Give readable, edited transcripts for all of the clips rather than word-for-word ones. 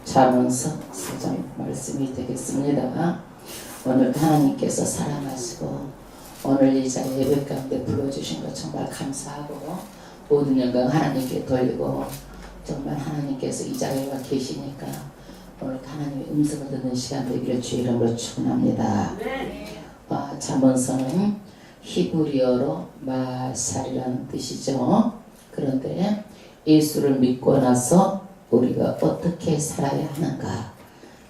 잠언서 4장 말씀이 되겠습니다. 오늘 하나님께서 사랑하시고 오늘 이 자리에 예배 가운데 불러주신 것 정말 감사하고 모든 영광 하나님께 돌리고 정말 하나님께서 이 자리에 와 계시니까 오늘 하나님의 음성을 듣는 시간 되기를 주의 이름으로 축원합니다. 잠언서는 히브리어로 마살이라는 뜻이죠. 그런데 예수를 믿고 나서 우리가 어떻게 살아야 하는가,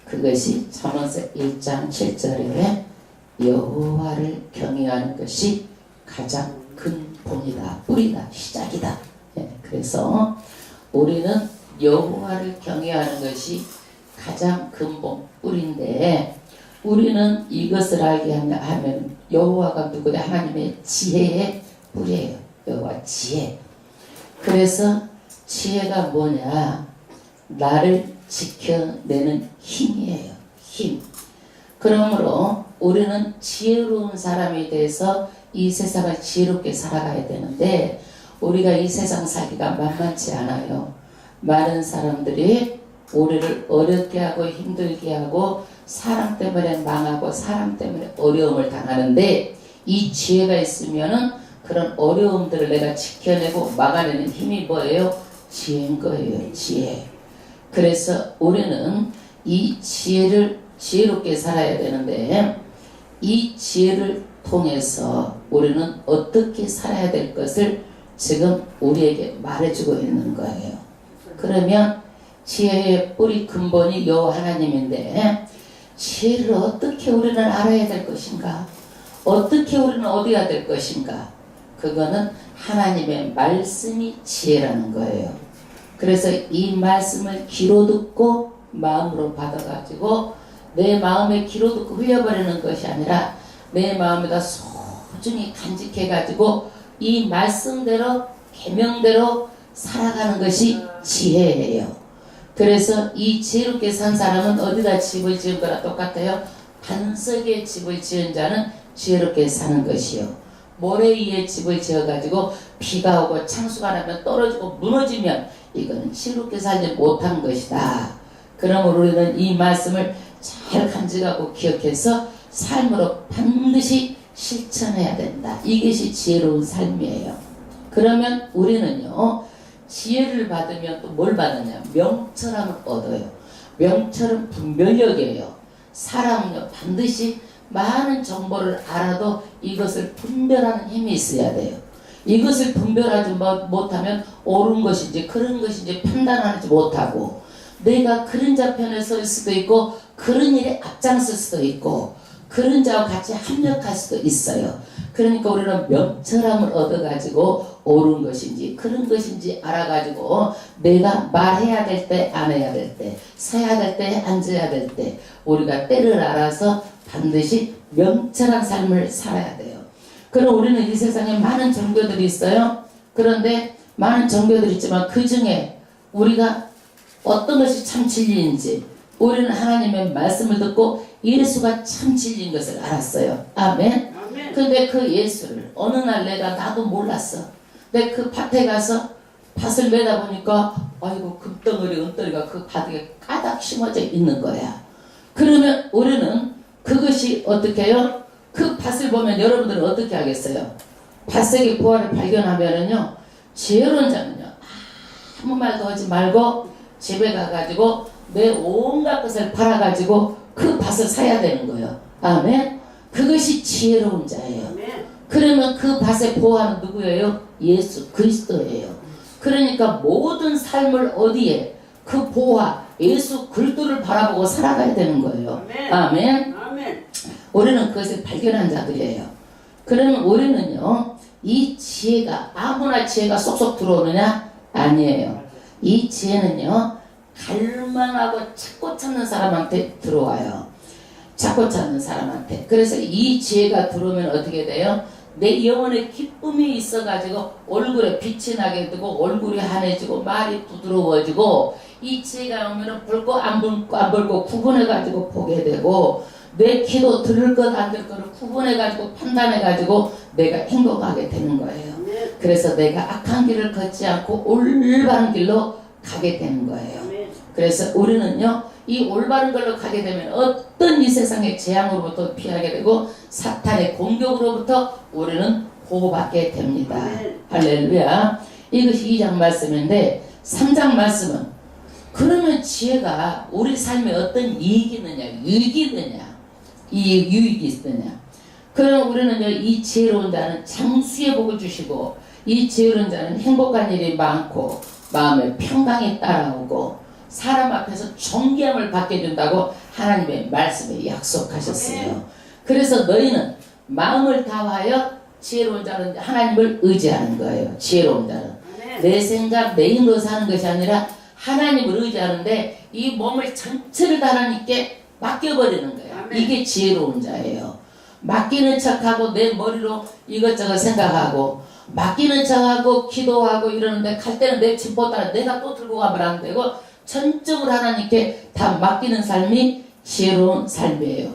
그것이 잠언서 1장 7절에 여호와를 경외하는 것이 가장 근본이다, 뿌리다, 시작이다. 그래서 우리는 여호와를 경외하는 것이 가장 근본, 뿌리인데 우리는 이것을 알게 하면 여호와가 누구냐? 하나님의 지혜의 뿌리예요. 여호와 지혜. 그래서 지혜가 뭐냐? 나를 지켜내는 힘이에요. 힘. 그러므로 우리는 지혜로운 사람이 돼서 이 세상을 지혜롭게 살아가야 되는데 우리가 이 세상 살기가 만만치 않아요. 많은 사람들이 우리를 어렵게 하고 힘들게 하고 사람 때문에 망하고 사람 때문에 어려움을 당하는데 이 지혜가 있으면은 그런 어려움들을 내가 지켜내고 막아내는 힘이 뭐예요? 지혜인 거예요. 지혜. 그래서 우리는 이 지혜를 지혜롭게 살아야 되는데 이 지혜를 통해서 우리는 어떻게 살아야 될 것을 지금 우리에게 말해주고 있는 거예요. 그러면 지혜의 뿌리 근본이 여호와 하나님인데 지혜를 어떻게 우리는 알아야 될 것인가? 어떻게 우리는 얻어야 될 것인가? 그거는 하나님의 말씀이 지혜라는 거예요. 그래서 이 말씀을 귀로 듣고 마음으로 받아가지고 내 마음에 귀로 듣고 흘려버리는 것이 아니라 내 마음에다 소중히 간직해가지고 이 말씀대로 계명대로 살아가는 것이 지혜예요. 그래서 이 지혜롭게 산 사람은 어디다 집을 지은 거랑 똑같아요. 반석에 집을 지은 자는 지혜롭게 사는 것이요. 모래 위에 집을 지어가지고 비가 오고 창수가 나면 떨어지고 무너지면 이거는 지혜롭게 살지 못한 것이다. 그러므로 우리는 이 말씀을 잘 간직하고 기억해서 삶으로 반드시 실천해야 된다. 이것이 지혜로운 삶이에요. 그러면 우리는요, 지혜를 받으면 또 뭘 받느냐? 명철함을 얻어요. 명철은 분별력이에요. 사람은요, 반드시 많은 정보를 알아도 이것을 분별하는 힘이 있어야 돼요. 이것을 분별하지 못하면 옳은 것인지 그런 것인지 판단하지 못하고 내가 그런 자편에 설 수도 있고 그런 일에 앞장설 수도 있고 그런 자와 같이 합력할 수도 있어요. 그러니까 우리는 명철함을 얻어가지고 옳은 것인지 그런 것인지 알아가지고 내가 말해야 될 때 안 해야 될 때 서야 될 때 앉아야 될 때 우리가 때를 알아서 반드시 명철한 삶을 살아야 돼요. 그럼 우리는 이 세상에 많은 종교들이 있어요. 그런데 많은 종교들이 있지만 그 중에 우리가 어떤 것이 참 진리인지 우리는 하나님의 말씀을 듣고 예수가 참 진리인 것을 알았어요. 아멘. 근데 그 예수를 어느 날 나도 몰랐어. 근데 그 밭에 가서 밭을 매다 보니까 아이고 금덩어리 은덩이가 그 밭에 까닥 심어져 있는 거야. 그러면 우리는 그것이 어떻게 해요? 그 밭을 보면 여러분들은 어떻게 하겠어요? 밭속의 보화를 발견하면은요, 지혜로운 자는요, 아무 말도 하지 말고 집에 가가지고 내 온갖 것을 팔아가지고 그 밭을 사야 되는 거예요. 아멘? 그것이 지혜로운 자예요. 그러면 그 밭의 보화는 누구예요? 예수 그리스도예요. 그러니까 모든 삶을 어디에? 그 보화, 예수 그리스도를 바라보고 살아가야 되는 거예요. 아멘? 우리는 그것을 발견한 자들이에요. 그러면 우리는요, 이 지혜가 아무나 지혜가 쏙쏙 들어오느냐? 아니에요. 이 지혜는요, 갈망하고 찾고 찾는 사람한테 들어와요. 찾고 찾는 사람한테. 그래서 이 지혜가 들어오면 어떻게 돼요? 내 영혼에 기쁨이 있어가지고 얼굴에 빛이 나게 되고 얼굴이 환해지고 말이 부드러워지고 이 지혜가 오면 불고 안 불고 구분해가지고 보게 되고 내 기도 들을 것 안 들을 것을 구분해가지고 판단해가지고 내가 행동하게 되는 거예요. 그래서 내가 악한 길을 걷지 않고 올바른 길로 가게 되는 거예요. 그래서 우리는요, 이 올바른 걸로 가게 되면 어떤 이 세상의 재앙으로부터 피하게 되고 사탄의 공격으로부터 우리는 보호받게 됩니다. 할렐루야. 이것이 2장 말씀인데 3장 말씀은 그러면 지혜가 우리 삶에 어떤 이익이 있느냐, 유익이 있느냐, 유익이 있느냐. 그럼 우리는요, 이 지혜로운 자는 장수의 복을 주시고 이 지혜로운 자는 행복한 일이 많고 마음에 평강이 따라오고 사람 앞에서 존귀함을 받게 준다고 하나님의 말씀에 약속하셨어요. 그래서 너희는 마음을 다하여 지혜로운 자는 하나님을 의지하는 거예요. 지혜로운 자는 내 생각, 내 힘으로 사는 것이 아니라 하나님을 의지하는데 이 몸을 전체를 다 하나님께 맡겨버리는 거예요. 이게 지혜로운 자예요. 맡기는 척하고 내 머리로 이것저것 생각하고 맡기는 척하고 기도하고 이러는데 갈 때는 내 집보다 내가 또 들고 가면 안 되고 전적으로 하나님께 다 맡기는 삶이 지혜로운 삶이에요.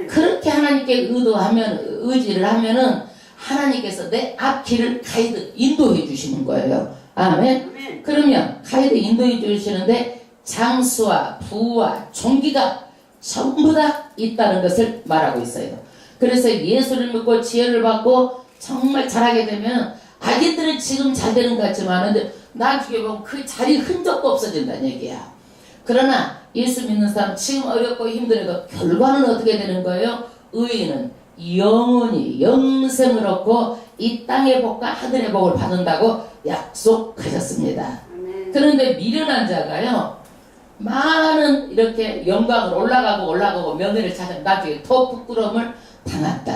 그렇게 하나님께 의지를 하면은 하나님께서 내 앞길을 가이드 인도해 주시는 거예요. 아멘. 그러면 가이드 인도해 주시는데 장수와 부와 존귀가 전부 다 있다는 것을 말하고 있어요. 그래서 예수를 믿고 지혜를 받고 정말 잘하게 되면 아기들은 지금 잘 되는 것 같지만 나중에 보면 그 자리 흔적도 없어진다는 얘기야. 그러나 예수 믿는 사람 지금 어렵고 힘들어도 결과는 어떻게 되는 거예요? 의인은 영원히 영생을 얻고 이 땅의 복과 하늘의 복을 받는다고 약속하셨습니다. 그런데 미련한 자가요, 많은 이렇게 영광을 올라가고 명예를 찾은 나중에 더 부끄러움을 당한다.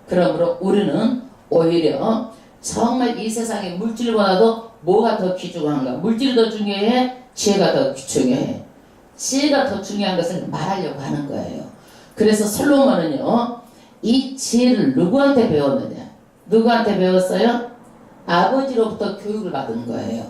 그러므로 우리는 오히려 정말 이 세상의 물질보다도 뭐가 더 귀중한가? 물질이 더 중요해? 지혜가 더 중요해? 지혜가 더 중요한 것을 말하려고 하는 거예요. 그래서 솔로몬은요, 이 지혜를 누구한테 배웠느냐? 누구한테 배웠어요? 아버지로부터 교육을 받은 거예요.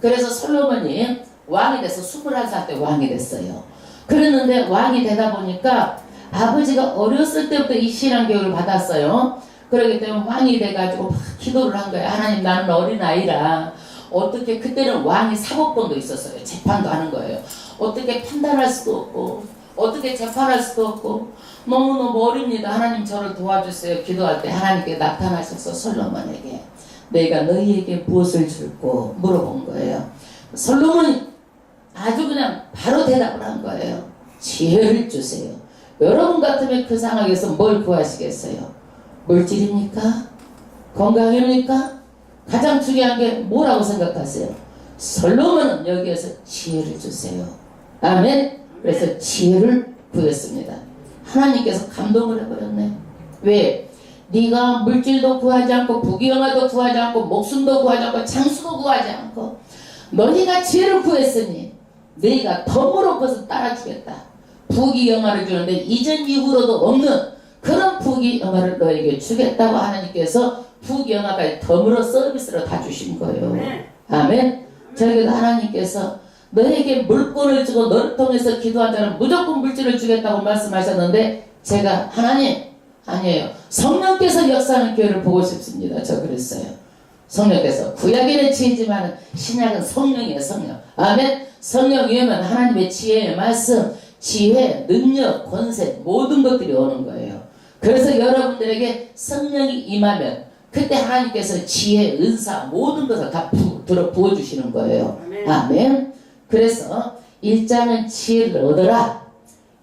그래서 솔로몬이 왕이 돼서 21살 때 왕이 됐어요. 그랬는데 왕이 되다 보니까 아버지가 어렸을 때부터 이 신앙 교육을 받았어요. 그러기 때문에 왕이 돼가지고 막 기도를 한 거예요. 하나님, 나는 어린아이라 어떻게, 그때는 왕이 사법권도 있었어요. 재판도 하는 거예요. 어떻게 판단할 수도 없고 어떻게 재판할 수도 없고 너무너무 어립니다. 하나님 저를 도와주세요. 기도할 때 하나님께 나타나셔서 솔로몬에게 내가 너희에게 무엇을 줄고 물어본 거예요. 솔로몬이 아주 그냥 바로 대답을 한 거예요. 지혜를 주세요. 여러분 같으면 그 상황에서 뭘 구하시겠어요? 물질입니까? 건강입니까? 가장 중요한 게 뭐라고 생각하세요? 솔로몬은 여기에서 지혜를 주세요. 아멘. 그래서 지혜를 구했습니다. 하나님께서 감동을 해버렸네. 왜? 네가 물질도 구하지 않고 부귀영화도 구하지 않고 목숨도 구하지 않고 장수도 구하지 않고 너희가 지혜를 구했으니 너희가 덤으로 그것을 따라주겠다. 부귀영화를 주는데 이전 이후로도 없는 그런 부귀영화를 너에게 주겠다고 하나님께서 부귀영화까지 덤으로 서비스로 다 주신 거예요. 아멘. 저에게도 하나님께서 너에게 물권을 주고 너를 통해서 기도한 자는 무조건 물질을 주겠다고 말씀하셨는데 제가 하나님 아니에요. 성령께서 역사하는 교회를 보고 싶습니다. 저 그랬어요. 성령께서 구약에는 지혜지만 신약은 성령이에요. 성령. 아멘. 성령 위에만 하나님의 지혜의 말씀, 지혜, 능력, 권세 모든 것들이 오는 거예요. 그래서 여러분들에게 성령이 임하면 그때 하나님께서 지혜, 은사 모든 것을 다 부어주시는 거예요. 아멘. 그래서 1장은 지혜를 얻어라.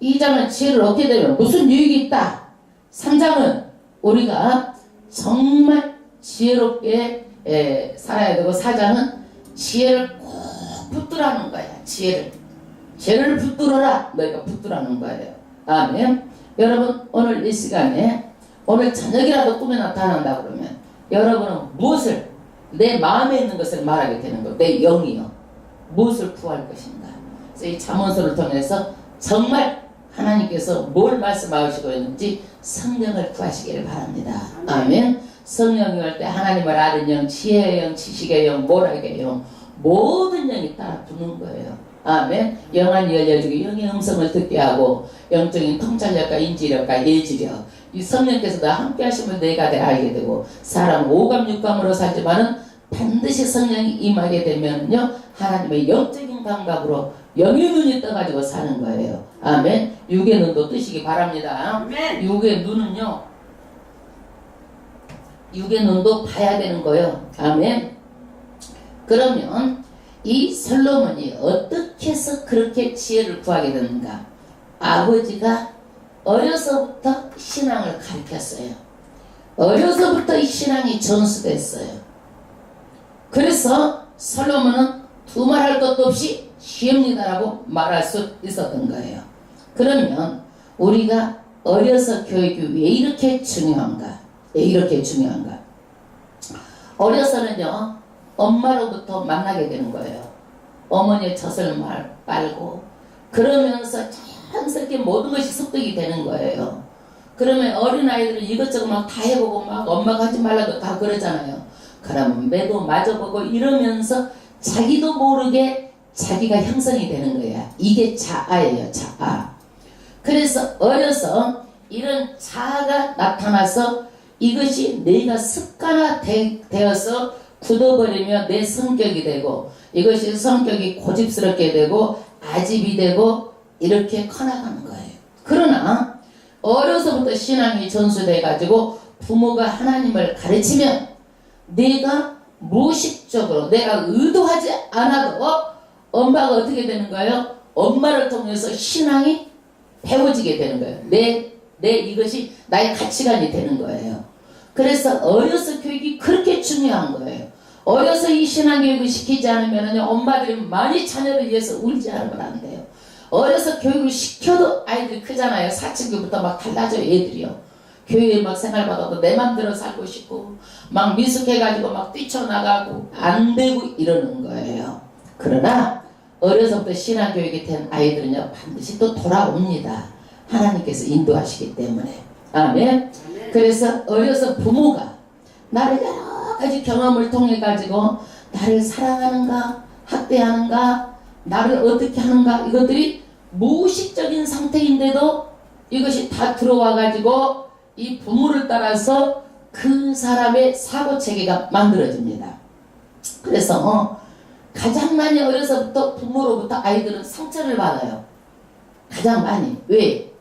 2장은 지혜를 얻게 되면 무슨 유익이 있다. 3장은 우리가 정말 지혜롭게 살아야 되고 4장은 지혜를 꼭 붙들라는 거야. 지혜를 붙들어라. 너희가 붙들라는 거예요. 아멘. 여러분 오늘 이 시간에 오늘 저녁이라도 꿈에 나타난다 그러면 여러분은 무엇을 내 마음에 있는 것을 말하게 되는 거예요. 내 영이요. 무엇을 구할 것인가. 그래서 이 잠언서를 통해서 정말 하나님께서 뭘 말씀하시고 있는지 성령을 구하시기를 바랍니다. 아멘. 성령이 올 때 하나님을 아는 영, 지혜의 영, 지식의 영, 모락의 영 모든 영이 따라 붙는 거예요. 아멘. 영안이 열려주고 영의 음성을 듣게 하고 영적인 통찰력과 인지력과 예지력 이 성령께서 나 함께 하시면 내가 다 알게 되고 사람 오감 육감으로 살지만은 반드시 성령이 임하게 되면요 하나님의 영적인 감각으로 영의 눈이 떠가지고 사는 거예요. 아멘. 육의 눈도 뜨시기 바랍니다. 아멘. 육의 눈은요, 육의 눈도 봐야 되는 거예요. 아멘. 그러면 이 솔로몬이 어떻게 해서 그렇게 지혜를 구하게 됐는가? 아버지가 어려서부터 신앙을 가르쳤어요. 어려서부터 이 신앙이 전수됐어요. 그래서 솔로몬은 두말할 것도 없이 시험이다라고 말할 수 있었던 거예요. 그러면 우리가 어려서 교육이 왜 이렇게 중요한가? 왜 이렇게 중요한가? 어려서는요, 엄마로부터 만나게 되는 거예요. 어머니의 젖을 빨고 그러면서 자연스럽게 모든 것이 습득이 되는 거예요. 그러면 어린아이들은 이것저것 막 다 해보고 막 엄마가 하지 말라고 다 그러잖아요. 그러면 매도 맞아보고 이러면서 자기도 모르게 자기가 형성이 되는 거야. 이게 자아예요. 자아. 그래서 어려서 이런 자아가 나타나서 이것이 내가 습관화되어서 굳어버리며 내 성격이 되고 이것이 성격이 고집스럽게 되고 아집이 되고 이렇게 커나가는 거예요. 그러나 어려서부터 신앙이 전수돼 가지고 부모가 하나님을 가르치면 내가 무의식적으로 내가 의도하지 않아도 엄마가 어떻게 되는 거예요? 엄마를 통해서 신앙이 배워지게 되는 거예요. 내 이것이 나의 가치관이 되는 거예요. 그래서 어려서 교육이 그렇게 중요한 거예요. 어려서 이 신앙교육을 시키지 않으면 엄마들이 많이 자녀를 위해서 울지 않으면 안 돼요. 어려서 교육을 시켜도 아이들이 크잖아요. 사춘기부터 막 달라져요. 애들이요. 교회에 막 생활받아도 내 맘대로 살고 싶고 막 미숙해가지고 막 뛰쳐나가고 안 되고 이러는 거예요. 그러나 어려서부터 신앙교육이 된 아이들은요 반드시 또 돌아옵니다. 하나님께서 인도하시기 때문에. 아멘. 그래서 어려서 부모가 나를 여러 가지 경험을 통해 가지고 나를 사랑하는가 학대하는가 나를 어떻게 하는가 이것들이 무의식적인 상태인데도 이것이 다 들어와 가지고 이 부모를 따라서 그 사람의 사고체계가 만들어집니다. 그래서 가장 많이 어려서부터 부모로부터 아이들은 상처를 받아요. 가장 많이. 왜?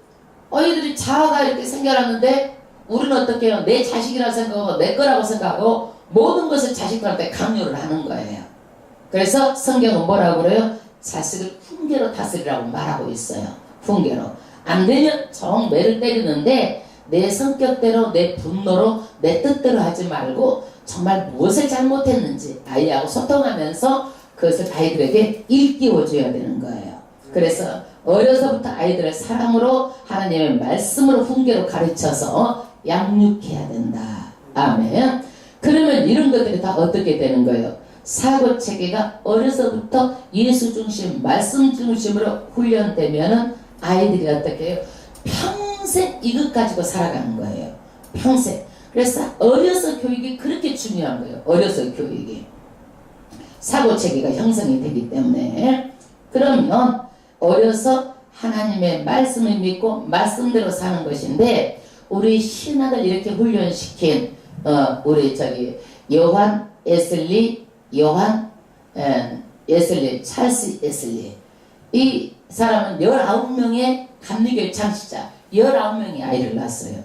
아이들이 자아가 이렇게 생겨났는데 우리는 어떻게 해요? 내 자식이라고 생각하고 내 거라고 생각하고 모든 것을 자식들한테 강요를 하는 거예요. 그래서 성경은 뭐라고 그래요? 자식을 훈계로 다스리라고 말하고 있어요. 훈계로. 안 되면 정매를 때리는데 내 성격대로 내 분노로 내 뜻대로 하지 말고 정말 무엇을 잘못했는지 아이하고 소통하면서 그것을 아이들에게 일깨워줘야 되는 거예요. 그래서 어려서부터 아이들을 사랑으로 하나님의 말씀으로 훈계로 가르쳐서 양육해야 된다. 아멘. 그러면 이런 것들이 다 어떻게 되는 거예요? 사고체계가 어려서부터 예수 중심, 말씀 중심으로 훈련되면은 아이들이 어떻게 해요? 평생 이것 가지고 살아가는 거예요. 평생. 그래서 어려서 교육이 그렇게 중요한 거예요. 어려서 교육이. 사고체계가 형성이 되기 때문에. 그러면 어려서 하나님의 말씀을 믿고 말씀대로 사는 것인데 우리 신학을 이렇게 훈련시킨 우리 요한 에슬리, 찰스 에슬리 이 사람은 19명의 감리교회 창시자 19명의 아이를 낳았어요.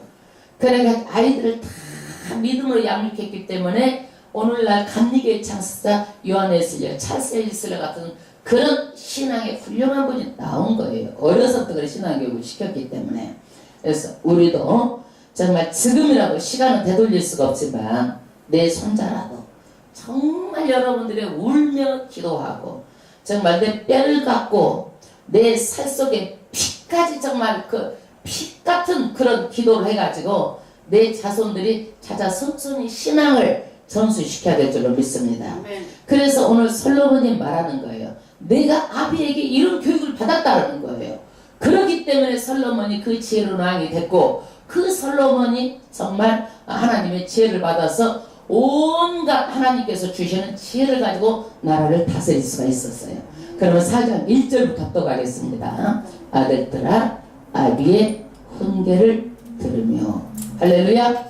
그러니까 아이들을 다 믿음으로 양육했기 때문에 오늘날 감리교회 창시자 요한 에슬리, 찰스 에슬리 같은 그런 신앙의 훌륭한 분이 나온 거예요. 어려서부터 그런 신앙교육을 시켰기 때문에. 그래서 우리도 정말 지금이라도 시간은 되돌릴 수가 없지만 내 손자라도 정말 여러분들이 울며 기도하고 정말 내 뼈를 갖고 내 살 속에 피까지 정말 그 피 같은 그런 기도를 해가지고 내 자손들이 찾아 성순히 신앙을 전수시켜야 될 줄로 믿습니다. 그래서 오늘 솔로몬이 말하는 거예요. 내가 아비에게 이런 교육을 받았다는 거예요. 그렇기 때문에 솔로몬이 그 지혜로운 왕이 됐고 그 솔로몬이 정말 하나님의 지혜를 받아서 온갖 하나님께서 주시는 지혜를 가지고 나라를 다스릴 수가 있었어요. 그러면 4장 1절부터 또 가겠습니다. 아들들아 아비의 훈계를 들으며. 할렐루야.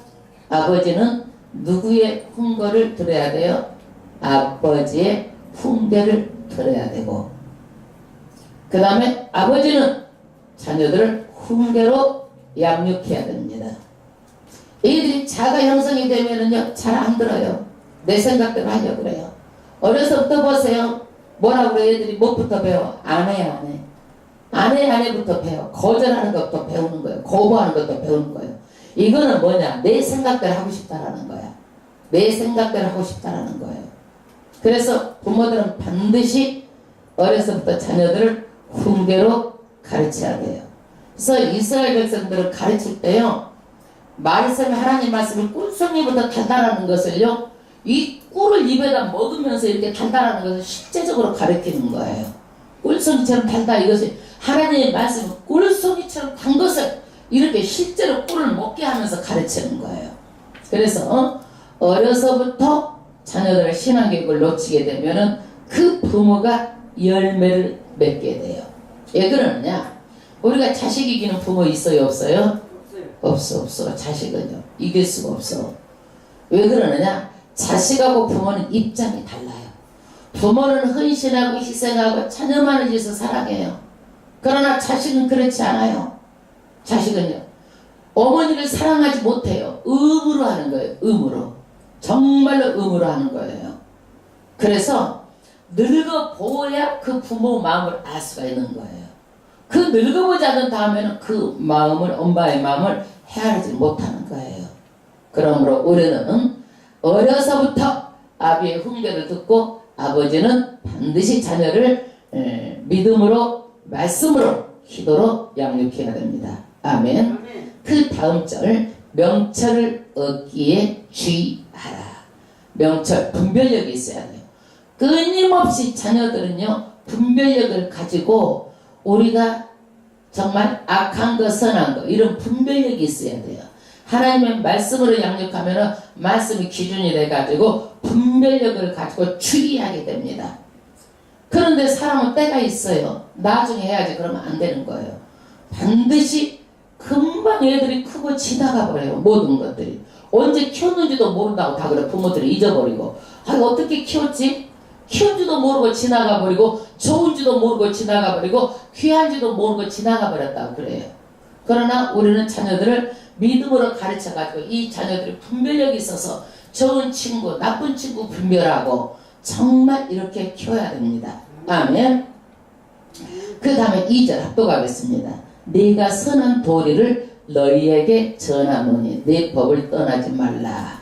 아버지는 누구의 훈계를 들어야 돼요? 아버지의 훈계를 들어야 되고 그 다음에 아버지는 자녀들을 훈계로 양육해야 됩니다. 애들이 자가 형성이 되면은요, 잘 안 들어요. 내 생각대로 하려고 그래요. 어려서부터 보세요. 뭐라고 그래? 애들이 뭐부터 배워? 안 해. 안 해부터 배워. 거절하는 것부터 배우는 거예요. 거부하는 것도 배우는 거예요. 이거는 뭐냐? 내 생각대로 하고 싶다라는 거야. 내 생각대로 하고 싶다라는 거예요. 그래서 부모들은 반드시 어려서부터 자녀들을 훈계로 가르쳐야 돼요. 그래서 이스라엘 백성들을 가르칠 때요, 하나님 말씀을 꿀송이보다 달달하는 것을요, 이 꿀을 입에다 먹으면서 이렇게 달달하는 것을 실제적으로 가르치는 거예요. 꿀송이처럼 달달, 이것이 하나님의 말씀을 꿀송이처럼 단 것을 이렇게 실제로 꿀을 먹게 하면서 가르치는 거예요. 그래서 어려서부터 자녀들의 신앙교육을 놓치게 되면은 그 부모가 열매를 맺게 돼요. 왜 그러느냐? 우리가 자식 이기는 부모 있어요, 없어요? 없어. 자식은요, 이길 수가 없어. 왜 그러느냐? 자식하고 부모는 입장이 달라요. 부모는 헌신하고 희생하고 자녀만을 위해서 사랑해요. 그러나 자식은 그렇지 않아요. 자식은요, 어머니를 사랑하지 못해요. 의무로 하는 거예요. 의무로. 정말로 의무로 하는 거예요. 그래서 늙어 보아야 그 부모 마음을 알 수가 있는 거예요. 그 늙어보지 않은 다음에는 그 마음을, 엄마의 마음을 헤아리지 못하는 거예요. 그러므로 우리는 어려서부터 아비의 훈계를 듣고 아버지는 반드시 자녀를 믿음으로, 말씀으로, 기도로 양육해야 됩니다. 아멘. 그 다음 절, 명철을 얻기에 주의하라. 명철, 분별력이 있어야 돼요. 끊임없이 자녀들은요, 분별력을 가지고 우리가 정말 악한 거, 선한 거, 이런 분별력이 있어야 돼요. 하나님의 말씀으로 양육하면 말씀이 기준이 돼가지고 분별력을 가지고 주의하게 됩니다. 그런데 사람은 때가 있어요. 나중에 해야지. 그러면 안 되는 거예요. 반드시 금방 애들이 크고 지나가 버려요. 모든 것들이. 언제 키웠는지도 모른다고 다 그래. 부모들이 잊어버리고. 어떻게 키웠지? 키운지도 모르고 지나가 버리고, 좋은지도 모르고 지나가 버리고, 귀한지도 모르고 지나가 버렸다고 그래요. 그러나 우리는 자녀들을 믿음으로 가르쳐 가지고 이 자녀들이 분별력이 있어서 좋은 친구, 나쁜 친구 분별하고 정말 이렇게 키워야 됩니다. 아멘. 그 다음에 2절 합독하겠습니다. 네가 선한 도리를 너희에게 전하노니 네 법을 떠나지 말라.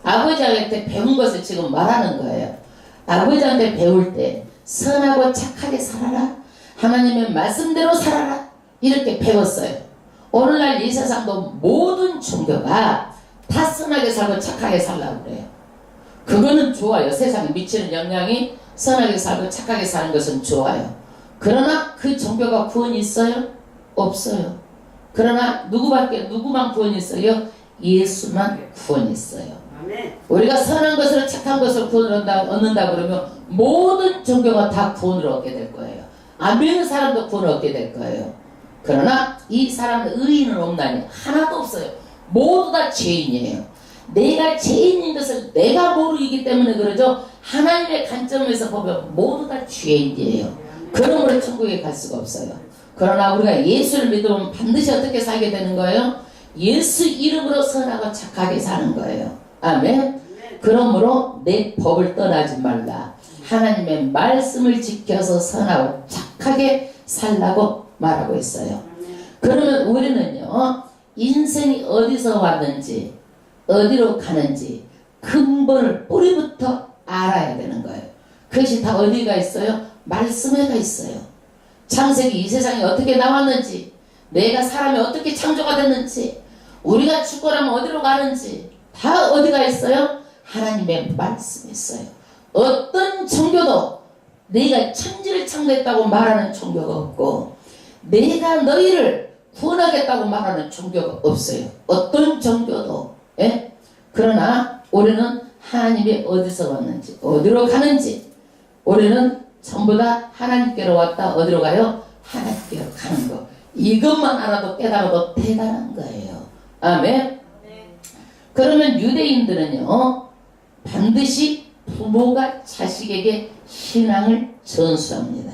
아버지한테 배운 것을 지금 말하는 거예요. 아버지한테 배울 때 선하고 착하게 살아라. 하나님의 말씀대로 살아라. 이렇게 배웠어요. 오늘날 이 세상도 모든 종교가 다 선하게 살고 착하게 살라고 그래요. 그거는 좋아요. 세상에 미치는 영향이 선하게 살고 착하게 사는 것은 좋아요. 그러나 그 종교가 구원이 있어요? 없어요. 그러나 누구만 구원이 있어요? 예수만 구원이 있어요. 우리가 선한 것으로 착한 것을 구원을 얻는다 그러면 모든 종교가 다 구원을 얻게 될 거예요. 안 믿는 사람도 구원을 얻게 될 거예요. 그러나 이 사람은 의인은 없나니 하나도 없어요. 모두 다 죄인이에요. 내가 죄인인 것을 내가 모르기 때문에 그러죠. 하나님의 관점에서 보면 모두 다 죄인이에요. 그러므로 천국에 갈 수가 없어요. 그러나 우리가 예수를 믿으면 반드시 어떻게 살게 되는 거예요? 예수 이름으로 선하고 착하게 사는 거예요. 아멘. 그러므로 내 법을 떠나지 말라. 하나님의 말씀을 지켜서 선하고 착하게 살라고 말하고 있어요. 그러면 우리는요, 인생이 어디서 왔는지 어디로 가는지 근본을 뿌리부터 알아야 되는 거예요. 그것이 다 어디가 있어요? 말씀에가 있어요. 창세기 이 세상이 어떻게 나왔는지, 내가 사람이 어떻게 창조가 됐는지, 우리가 죽고 나면 어디로 가는지 다 어디가 있어요? 하나님의 말씀이 있어요. 어떤 종교도 내가 천지를 창조했다고 말하는 종교가 없고, 내가 너희를 구원하겠다고 말하는 종교가 없어요. 어떤 종교도. 예? 그러나 우리는 하나님이 어디서 왔는지, 어디로 가는지, 우리는 전부 다 하나님께로 왔다. 어디로 가요? 하나님께로 가는 거. 이것만 알아도 깨달아도 대단한 거예요. 아멘. 그러면 유대인들은요, 반드시 부모가 자식에게 신앙을 전수합니다.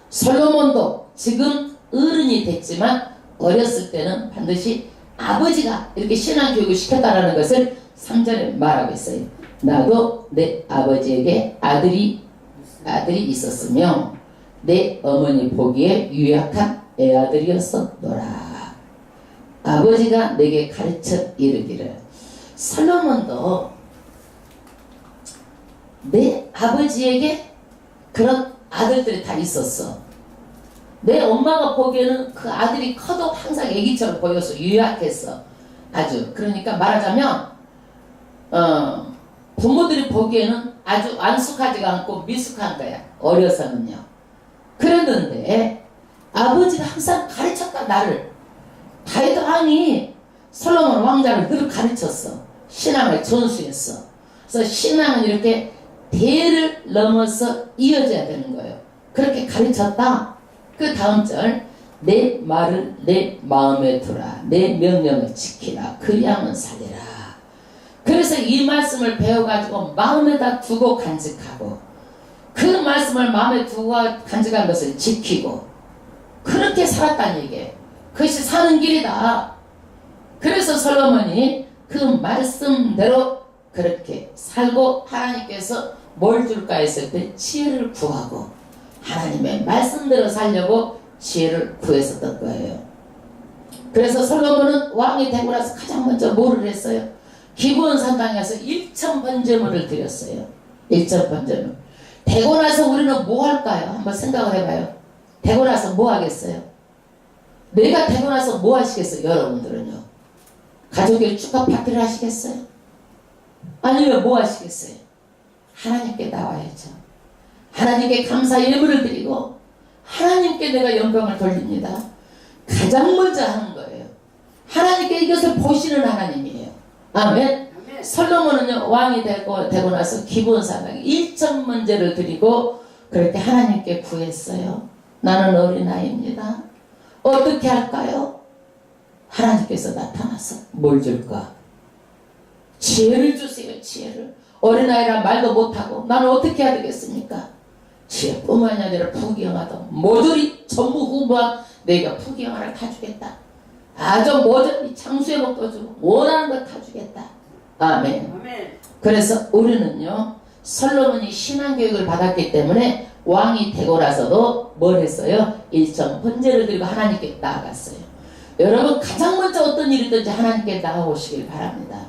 솔로몬도 지금 어른이 됐지만 어렸을 때는 반드시 아버지가 이렇게 신앙교육을 시켰다라는 것을 3절에 말하고 있어요. 나도 내 아버지에게 아들이 있었으며 내 어머니 보기에 유약한 애아들이었었노라. 아버지가 내게 가르쳐 이르기를. 솔로몬도 내 아버지에게 그런 아들들이 다 있었어. 내 엄마가 보기에는 그 아들이 커도 항상 애기처럼 보였어. 유약했어. 아주. 그러니까 말하자면 부모들이 보기에는 아주 안숙하지가 않고 미숙한 거야. 어려서는요. 그랬는데 아버지가 항상 가르쳤다. 나를. 다윗 왕이 솔로몬 왕자를 늘 가르쳤어. 신앙을 전수했어. 그래서 신앙은 이렇게 대를 넘어서 이어져야 되는 거예요. 그렇게 가르쳤다. 그 다음 절, 내 말을 내 마음에 두라. 내 명령을 지키라. 그리하면 살리라. 그래서 이 말씀을 배워가지고 마음에다 두고 간직하고, 그 말씀을 마음에 두고 간직한 것을 지키고, 그렇게 살았다는 얘기예요. 그것이 사는 길이다. 그래서 솔로몬이 그 말씀대로 그렇게 살고, 하나님께서 뭘 줄까 했을 때 지혜를 구하고 하나님의 말씀대로 살려고 지혜를 구했었던 거예요. 그래서 솔로몬은 왕이 되고 나서 가장 먼저 뭐를 했어요? 기브온 산당에서 1천 번제물을 드렸어요. 1천 번제물. 되고 나서 우리는 뭐 할까요? 한번 생각을 해봐요. 되고 나서 뭐 하겠어요? 내가 되고 나서 뭐 하시겠어요? 여러분들은요. 가족의 축하 파티를 하시겠어요? 아니면 뭐 하시겠어요? 하나님께 나와야죠. 하나님께 감사 예물을 드리고 하나님께 내가 영광을 돌립니다. 가장 먼저 하는 거예요. 하나님께 이것을 보시는 하나님이에요. 아멘. 솔로몬은요, 왕이 되고 나서 기브온 산당에 1천 번제를 드리고 그렇게 하나님께 구했어요. 나는 어린아이입니다. 어떻게 할까요? 하나님께서 나타나서 뭘 줄까? 지혜를 주세요. 지혜를. 어린아이란 말도 못하고 나는 어떻게 해야 되겠습니까? 지혜뿐만이 아니라 부귀영화도 모조리 전부 후무한 내가 부귀영화를 다 주겠다. 아주 모조리 장수의 복도 주고 원하는 것 다 주겠다. 아멘. 아멘. 그래서 우리는요, 솔로몬이 신앙교육을 받았기 때문에 왕이 되고 나서도 뭘 했어요? 1천 번제를 드리고 하나님께 나아갔어요. 여러분, 가장 먼저 어떤 일이든지 하나님께 나아오시길 바랍니다.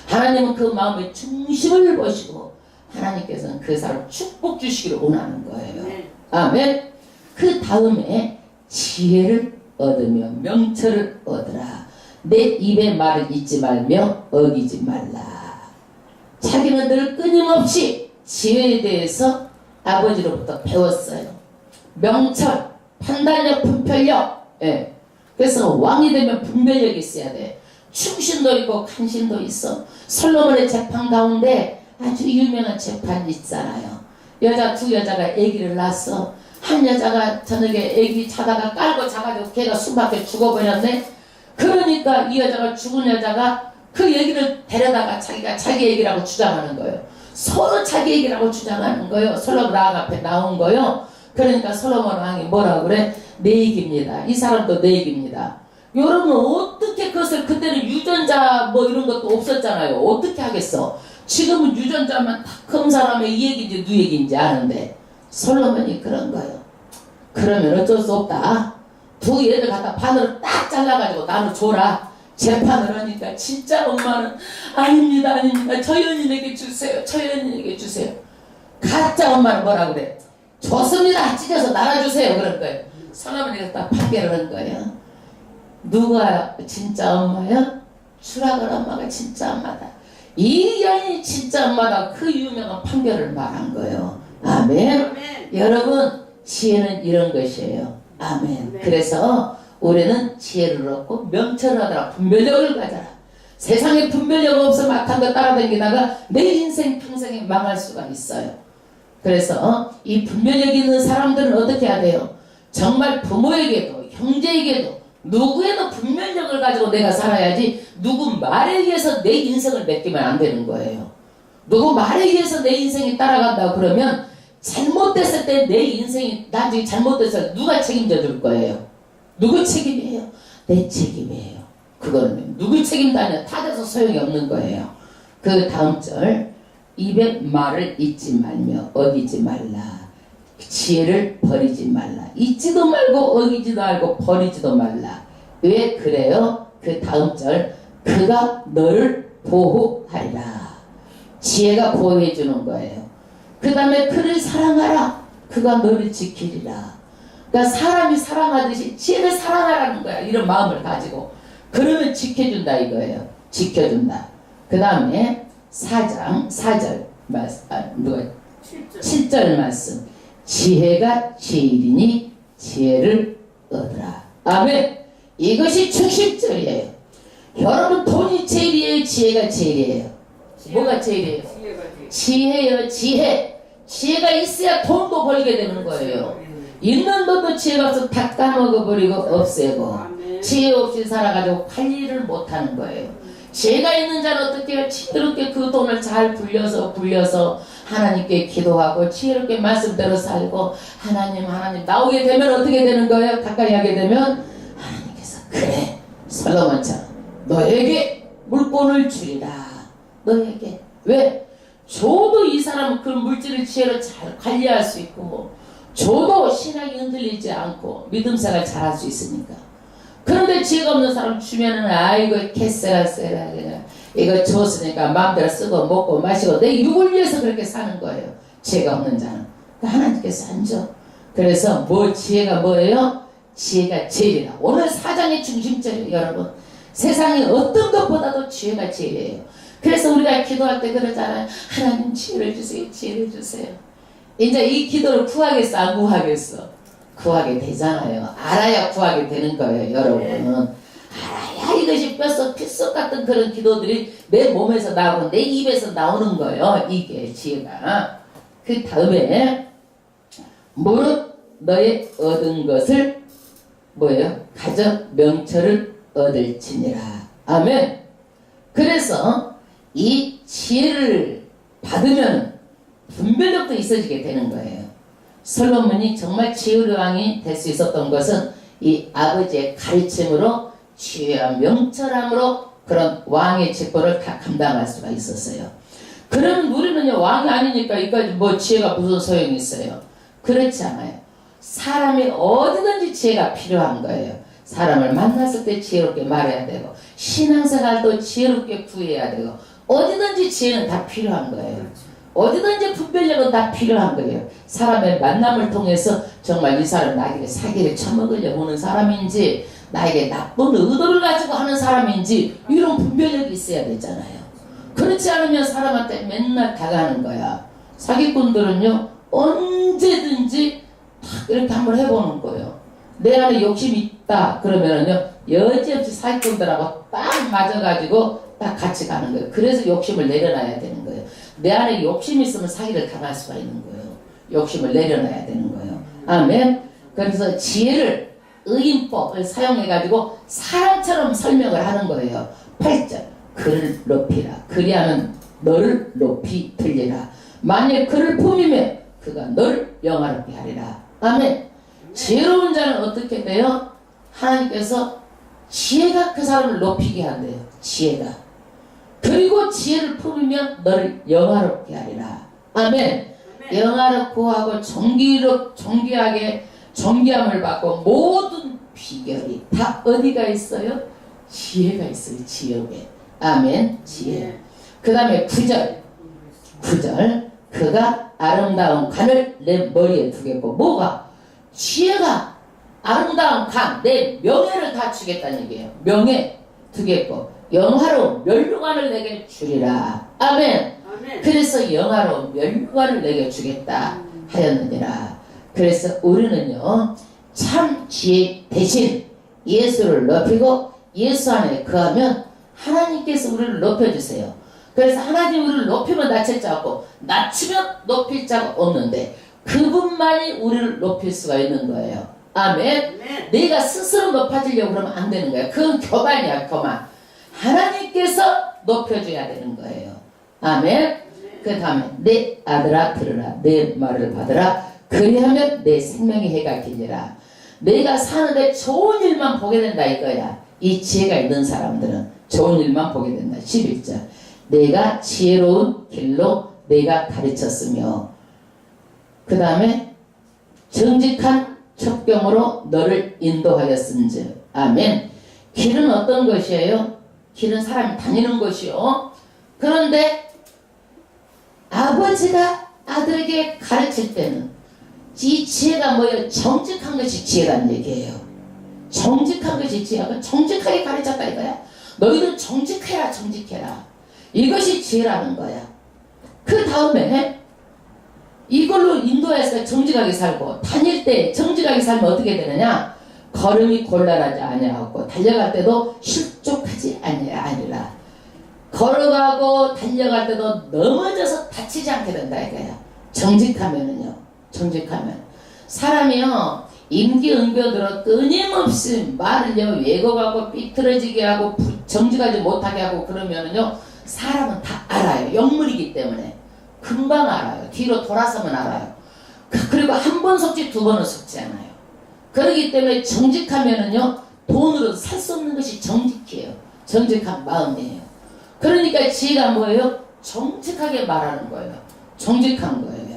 하나님은 그 마음의 중심을 보시고 하나님께서는 그 사람 축복 주시기를 원하는 거예요. 아멘. 그 다음에 지혜를 얻으며 명철을 얻으라. 내 입의 말을 잊지 말며 어기지 말라. 자기는 늘 끊임없이 지혜에 대해서 아버지로부터 배웠어요. 명철, 판단력, 분별력. 예. 그래서 왕이 되면 분별력이 있어야 돼. 충신도 있고 간신도 있어. 솔로몬의 재판 가운데 아주 유명한 재판이 있잖아요. 두 여자가 아기를 낳았어. 한 여자가 저녁에 아기 자다가 깔고 자가지고 걔가 숨막혀 죽어버렸네. 그러니까 이 여자가, 죽은 여자가 그 얘기를 데려다가 자기가 자기 얘기라고 주장하는 거예요. 서로 자기 얘기라고 주장하는 거예요. 솔로몬 왕 앞에 나온 거예요. 그러니까 솔로몬 왕이 뭐라고 그래? 내 얘기입니다. 이 사람도 내 얘기입니다. 여러분, 어떻게 그것을, 그때는 유전자 뭐 이런 것도 없었잖아요. 어떻게 하겠어? 지금은 유전자만 다 큰 사람의 이 얘기인지 누 얘기인지 아는데 솔로몬이 그런 거예요. 그러면 어쩔 수 없다. 두 얘를 갖다 반으로 딱 잘라가지고 나는 줘라. 재판을 하니까 진짜 엄마는 아닙니다. 저 여인에게 주세요. 저 여인에게 주세요. 가짜 엄마는 뭐라 그래? 좋습니다. 찢어서 나눠주세요. 그런 거예요. 솔로몬이 갖다 판결을 한 거예요. 누가 진짜 엄마야? 추락을 엄마가 진짜 엄마다. 이 여인이 진짜 엄마다. 그 유명한 판결을 말한 거예요. 아멘. 아멘. 여러분, 지혜는 이런 것이에요. 아멘. 네. 그래서 우리는 지혜를 얻고 명철을 하더라. 분별력을 가져라. 세상에 분별력 없어 막한 거 따라다니다가 내 인생 평생에 망할 수가 있어요. 그래서 이 분별력 있는 사람들은 어떻게 해야 돼요? 정말 부모에게도 형제에게도 누구에도 분별력을 가지고 내가 살아야지 누구 말에 의해서 내 인생을 맡기면 안 되는 거예요. 누구 말에 의해서 내 인생이 따라간다고 그러면 잘못됐을 때 내 인생이 나중에 잘못돼서 누가 책임져 줄 거예요? 누구 책임이에요? 내 책임이에요. 그거는 누구 책임도 아니라 타돼서 소용이 없는 거예요. 그 다음 절, 입에 말을 잊지 말며 어기지 말라. 지혜를 버리지 말라. 잊지도 말고 어기지도 말고 버리지도 말라. 왜 그래요? 그 다음 절, 그가 너를 보호하리라. 지혜가 보호해 주는 거예요. 그 다음에 그를 사랑하라. 그가 너를 지키리라. 그러니까 사람이 사랑하듯이 지혜를 사랑하라는 거야. 이런 마음을 가지고. 그러면 지켜준다 이거예요. 지켜준다. 그 다음에 4절 말씀, 7절 말씀. 지혜가 제일이니 지혜를 얻으라. 아멘. 이것이 중심절이에요. 여러분 돈이 제일이에요? 지혜가 제일이에요? 뭐가 제일이에요? 지혜요. 지혜가 있어야 돈도 벌게 되는 거예요. 있는 돈도 지혜가 없어 다 까먹어버리고 없애고 지혜 없이 살아가지고 관리를 못하는 거예요. 지혜가 있는 자는 어떻게 해요? 지혜롭게 그 돈을 잘 굴려서 하나님께 기도하고 지혜롭게 말씀대로 살고 하나님 나오게 되면 어떻게 되는 거예요? 가까이 하게 되면 하나님께서 그래 솔로몬처럼 너에게 물권을 주리라. 너에게. 왜? 줘도 이 사람은 그 물질을 지혜로 잘 관리할 수 있고 줘도 신앙이 흔들리지 않고 믿음생활 잘할 수 있으니까. 그런데 지혜가 없는 사람 주면은 아이고 개쎄라 그냥 이거 줬으니까 마음대로 쓰고 먹고 마시고 내 육을 위해서 그렇게 사는 거예요. 지혜가 없는 자는. 그러니까 하나님께서 안 줘. 그래서 지혜가 뭐예요? 지혜가 제일이라. 오늘 사장의 중심점이에요. 여러분. 세상에 어떤 것보다도 지혜가 제일이에요. 그래서 우리가 기도할 때 그러잖아요. 하나님 지혜를 주세요. 지혜를 주세요. 이제 이 기도를 구하겠어? 안 구하겠어? 구하게 되잖아요. 알아야 구하게 되는 거예요. 여러분은. 알아야 이것이 뼛속 필속 같은 그런 기도들이 내 몸에서 나오고 내 입에서 나오는 거예요. 이게 지혜가. 그 다음에 무릇 너의 얻은 것을 뭐예요? 가져 명철을 얻을지니라. 아멘. 그래서 이 지혜를 받으면 분별력도 있어지게 되는 거예요. 솔로몬이 정말 지혜의 왕이 될 수 있었던 것은 이 아버지의 가르침으로 지혜와 명철함으로 그런 왕의 직분을 다 감당할 수가 있었어요. 그러면 우리는요 왕이 아니니까 이까지 뭐 지혜가 무슨 소용이 있어요? 그렇지 않아요. 사람이 어디든지 지혜가 필요한 거예요. 사람을 만났을 때 지혜롭게 말해야 되고 신앙생활도 지혜롭게 구해야 되고 어디든지 지혜는 다 필요한 거예요. 어디든지 분별력은 다 필요한 거예요. 사람의 만남을 통해서 정말 이 사람 나에게 사기를 쳐먹으려고 하는 사람인지 나에게 나쁜 의도를 가지고 하는 사람인지 이런 분별력이 있어야 되잖아요. 그렇지 않으면 사람한테 맨날 다가가는 거야. 사기꾼들은요 언제든지 탁 이렇게 한번 해보는 거예요. 내 안에 욕심이 있다 그러면은요 여지없이 사기꾼들하고 딱 맞아가지고 딱 같이 가는 거예요. 그래서 욕심을 내려놔야 되는 거예요. 내 안에 욕심이 있으면 사기를 당할 수가 있는 거예요. 욕심을 내려놔야 되는 거예요. 아멘. 그래서 지혜를 의인법을 사용해가지고 사람처럼 설명을 하는 거예요. 8절 그를 높이라. 그리하면 너를 높이 들리라. 만일 그를 품이면 그가 너를 영화롭게 하리라. 아멘. 지혜로운 자는 어떻게 돼요? 하나님께서 지혜가 그 사람을 높이게 한대요. 지혜가. 그리고 지혜를 품으면 너를 영화롭게 하리라. 아멘. 영화롭고 하고 존귀함을 받고 모든 비결이 다 어디가 있어요? 지혜가 있어요. 지혜에. 아멘. 지혜. 그 다음에 9절 그가 아름다운 관을 내 머리에 두겠고 뭐가? 지혜가 아름다운 관, 내 명예를 다 주겠다는 얘기예요. 명예 두겠고 영화로운 면류관을 내게 주리라. 아멘. 그래서 영화로운 면류관을 내게 주겠다 하였느니라. 그래서 우리는요 참 지혜 대신 예수를 높이고 예수 안에 거하면 하나님께서 우리를 높여주세요. 그래서 하나님 우리를 높이면 낮출 자 없고 낮추면 높일 자가 없는데 그분만이 우리를 높일 수가 있는 거예요. 아멘. 내가 스스로 높아지려고 그러면 안 되는 거예요. 그건 교만이야. 교만. 하나님께서 높여줘야 되는 거예요. 아멘. 그 다음에 내 아들아 들으라 내 말을 받으라 그리하면 내 생명의 해가 길리라. 내가 사는데 좋은 일만 보게 된다 이거야. 이 지혜가 있는 사람들은 좋은 일만 보게 된다. 11절 내가 지혜로운 길로 내가 가르쳤으며 그 다음에 정직한 첩경으로 너를 인도하였은즉. 아멘. 길은 어떤 것이에요? 길은 사람이 다니는 것이요. 그런데 아버지가 아들에게 가르칠 때는 이 지혜가 뭐예요? 정직한 것이 지혜라는 얘기예요. 정직한 것이 지혜가 정직하게 가르쳤다 이거야. 너희들 정직해라 정직해라. 이것이 지혜라는 거야. 그 다음에 이걸로 인도해서 정직하게 살고 다닐 때 정직하게 살면 어떻게 되느냐? 걸음이 곤란하지 아니하고 달려갈 때도 실족하지 아니라 걸어가고 달려갈 때도 넘어져서 다치지 않게 된다 이거야. 정직하면은요. 정직하면 사람이요 임기응변으로 끊임없이 말을요 왜곡하고 삐뚤어지게 하고 정직하지 못하게 하고 그러면은요 사람은 다 알아요. 영물이기 때문에 금방 알아요. 뒤로 돌아서면 알아요. 그리고 한 번 속지 두 번은 속지 않아요. 그렇기 때문에 정직하면은요 돈으로 살 수 없는 것이 정직해요. 정직한 마음이에요. 그러니까 지혜가 뭐예요? 정직하게 말하는 거예요. 정직한 거예요.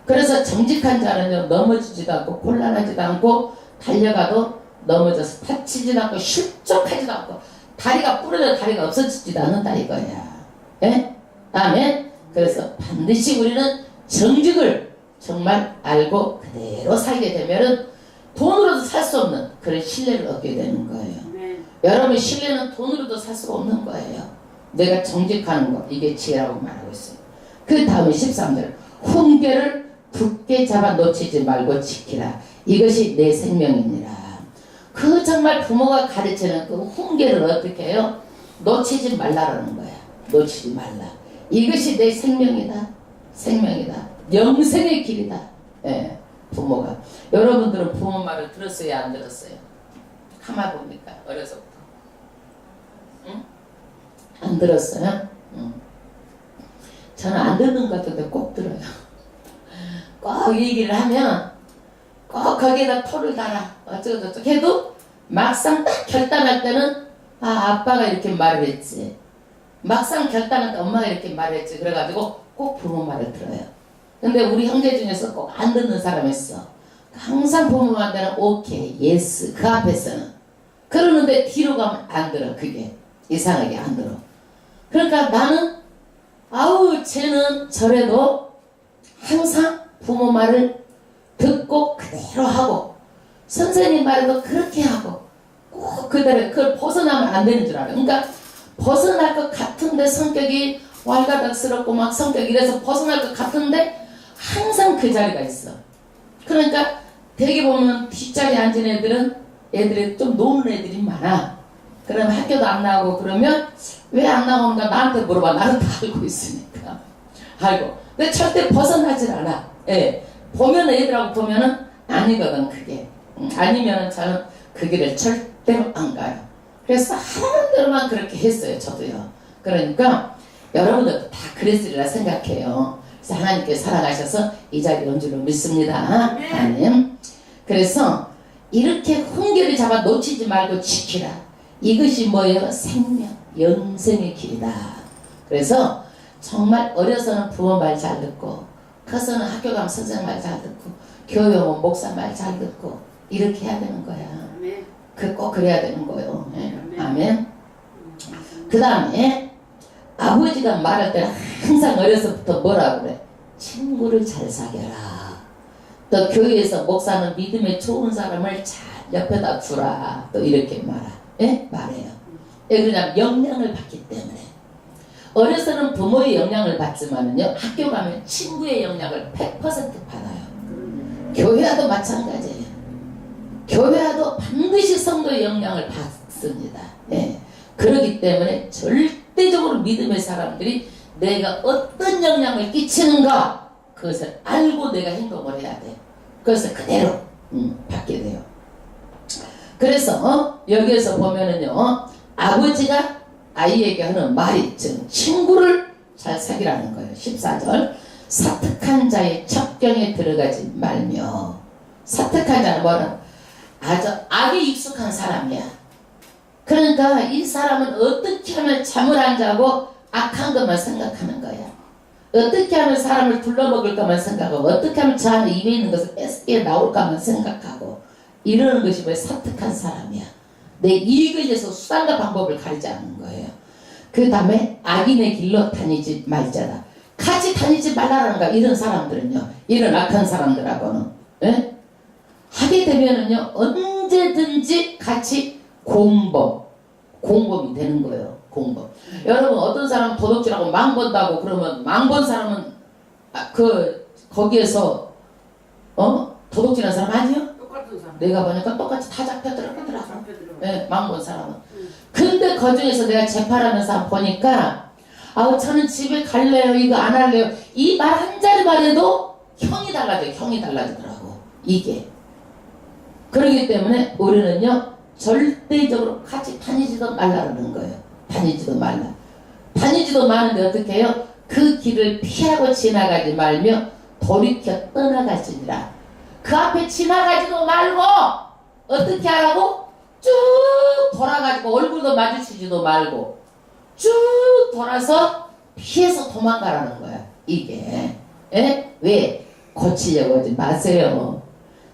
그래서 정직한 자는요 넘어지지도 않고 곤란하지도 않고 달려가도 넘어져서 다치지도 않고 실족하지도 않고 다리가 부러져 다리가 없어지지도 않는다 이거야. 예? 아멘. 그래서 반드시 우리는 정직을 정말 알고 그대로 살게 되면은 돈으로도 살 수 없는 그런 신뢰를 얻게 되는 거예요. 여러분 신뢰는 돈으로도 살 수가 없는 거예요. 내가 정직하는 거 이게 지혜라고 말하고 있어요. 그 다음에 13절 훈계를 굳게 잡아 놓치지 말고 지키라. 이것이 내 생명이니라. 그 정말 부모가 가르치는 그 훈계를 어떻게 해요? 놓치지 말라라는 거야. 놓치지 말라. 이것이 내 생명이다. 생명이다. 영생의 길이다. 예, 부모가. 여러분들은 부모 말을 들었어요? 안 들었어요? 가만 보니까 어려서부터. 응? 안 들었어요? 응. 저는 안 듣는 것 같은데 꼭 들어요. 꼭 얘기를 하면 꼭 거기에다 토를 달아 어쩌고저쩌고 해도 막상 딱 결단할 때는 아 아빠가 이렇게 말을 했지 막상 결단할 때 엄마가 이렇게 말을 했지 그래가지고 꼭 부모 말을 들어요. 근데 우리 형제 중에서 꼭 안 듣는 사람이 있어. 항상 부모 말대로 오케이 예스 그 앞에서는 그러는데 뒤로 가면 안 들어. 그게 이상하게 안 들어. 그러니까 나는 아우 쟤는 저래도 항상 부모 말을 듣고 그대로 하고 선생님 말도 그렇게 하고 꼭 그대로 그걸 벗어나면 안 되는 줄 알아요. 그러니까 벗어날 것 같은데 성격이 왈가닥스럽고 막 성격이 이래서 벗어날 것 같은데 항상 그 자리가 있어. 그러니까 대개 보면 뒷자리에 앉은 애들이 좀 노는 애들이 많아. 그러면 학교도 안 나오고 그러면 왜 안 나오는가 나한테 물어봐. 나는 다 알고 있으니까. 알고. 근데 절대 벗어나질 않아. 예. 보면 애들하고 보면은 아니거든 그게. 아니면은 저는 그 길을 절대로 안 가요. 그래서 하는 대로만 그렇게 했어요. 저도요. 그러니까 여러분들도 다 그랬으리라 생각해요. 그래서 하나님께 살아가셔서 이 자리에 온 줄로 믿습니다. 아멘. 그래서 이렇게 훈계를 잡아 놓치지 말고 지키라. 이것이 뭐예요? 생명, 영생의 길이다. 그래서 정말 어려서는 부모 말 잘 듣고 커서는 학교 가면 선생님 말 잘 듣고 교회 오면 목사 말 잘 듣고 이렇게 해야 되는 거야. 꼭 그래야 되는 거예요. 네. 아멘. 그 다음에 아버지가 말할 때는 항상 어려서부터 뭐라고 그래? 친구를 잘 사귀어라. 또 교회에서 목사는 믿음에 좋은 사람을 잘 옆에다 두라. 또 이렇게 말해요. 왜 그러냐면 영향을 받기 때문에. 어려서는 부모의 영향을 받지만은요 학교 가면 친구의 영향을 100% 받아요. 교회와도 마찬가지예요. 교회와도 반드시 성도의 영향을 받습니다. 예. 그렇기 때문에 절대적으로 믿음의 사람들이 내가 어떤 영향을 끼치는가 그것을 알고 내가 행동을 해야 돼. 그것을 그대로 받게 돼요. 그래서 여기에서 보면은요 아버지가 아이에게 하는 말이 즉 친구를 잘 사귀라는 거예요. 14절 사특한 자의 첩경에 들어가지 말며. 사특한 자는 뭐는 아주 악에 익숙한 사람이야. 그러니까 이 사람은 어떻게 하면 잠을 안 자고 악한 것만 생각하는 거야. 어떻게 하면 사람을 둘러먹을까만 생각하고 어떻게 하면 저 안에 입에 있는 것을 뺏게 나올까만 생각하고 이러는 것이 왜 사특한 사람이야. 내 이익을 위해서 수단과 방법을 가리지 않는 거예요. 그 다음에 악인의 길로 다니지 말자라. 같이 다니지 말라는 거야. 이런 사람들은요. 이런 악한 사람들하고는. 예? 하게 되면은요. 언제든지 같이 공범이 되는 거예요. 공범. 여러분 어떤 사람은 도둑질하고 망본다고 그러면 망본 사람은 거기에서 도둑질한 사람 아니요? 똑같은 사람. 내가 보니까 똑같이 다 잡혀들어가더라고. 네, 망본 사람은. 근데 그 중에서 내가 재판하는 사람 보니까 저는 집에 갈래요. 이거 안 할래요. 이 말 한 자리 말해도 형이 달라져요. 형이 달라지더라고. 이게. 그렇기 때문에 우리는요. 절대적으로 같이 다니지도 말라는 거예요. 다니지도 말라. 다니지도 마는데 어떻게 해요? 그 길을 피하고 지나가지 말며 돌이켜 떠나가지니라. 그 앞에 지나가지도 말고 어떻게 하라고? 쭉 돌아가지고 얼굴도 마주치지도 말고 쭉 돌아서 피해서 도망가라는 거야. 이게. 에? 왜? 고치려고 하지 마세요.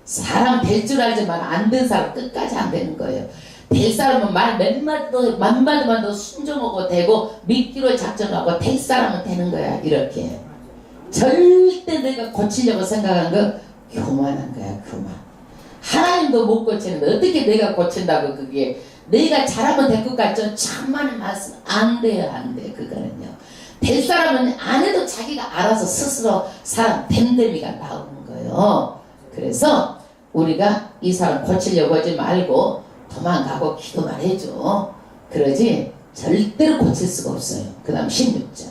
사람 될 줄 알지만 안 된 사람 끝까지 안 되는 거예요. 될 사람은 말 몇 마디도 만마디만 더 순종하고 되고 믿기로 작정하고 될 사람은 되는 거야. 이렇게. 절대 내가 고치려고 생각한 거 교만한 거야. 교만. 하나님도 못 고치는데 어떻게 내가 고친다고. 그게 내가 잘하면 될 것 같죠. 참만의 말씀 안 돼요. 안 돼. 그거는요. 될 사람은 안 해도 자기가 알아서 스스로 사람 됨됨이가 나오는 거예요. 그래서 우리가 이 사람 고치려고 하지 말고 도망가고 기도만 해줘. 그러지 절대로 고칠 수가 없어요. 그 다음 16절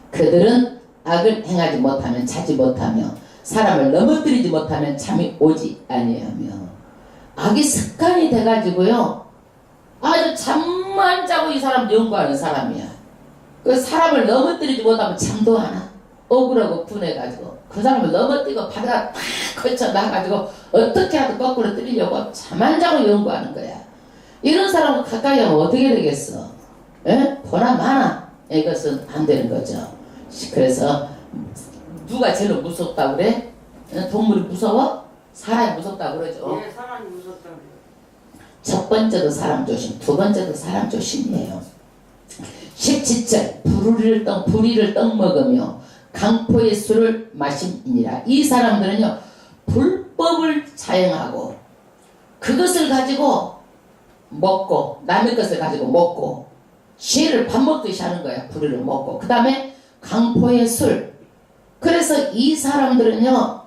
그들은 악을 행하지 못하면 자지 못하며 사람을 넘어뜨리지 못하면 잠이 오지 아니하며. 악이 습관이 돼가지고요. 아주 잠만 자고 이 사람 연구하는 사람이야. 그 사람을 넘어뜨리지 못하면 잠도 안 와. 억울하고 분해가지고 그 사람을 넘어뜨리고 바다가 탁 걸쳐 나가지고 어떻게라도 거꾸로 뜨리려고 잠 안 자고 연구하는 거야. 이런 사람은 가까이 하면 어떻게 되겠어? 에? 보나 마나 이것은 안 되는 거죠. 그래서 누가 제일 무섭다고 그래? 동물이 무서워? 사람이 무섭다고 그러죠. 예, 사람이 무섭다고. 첫 번째도 사람 조심, 두 번째도 사람 조심이에요. 17절 불의를 떡 먹으며 강포의 술을 마심이니라. 이 사람들은요 불법을 자행하고 그것을 가지고 먹고 남의 것을 가지고 먹고 죄를 밥 먹듯이 하는 거야. 불의를 먹고 그 다음에 강포의 술. 그래서 이 사람들은요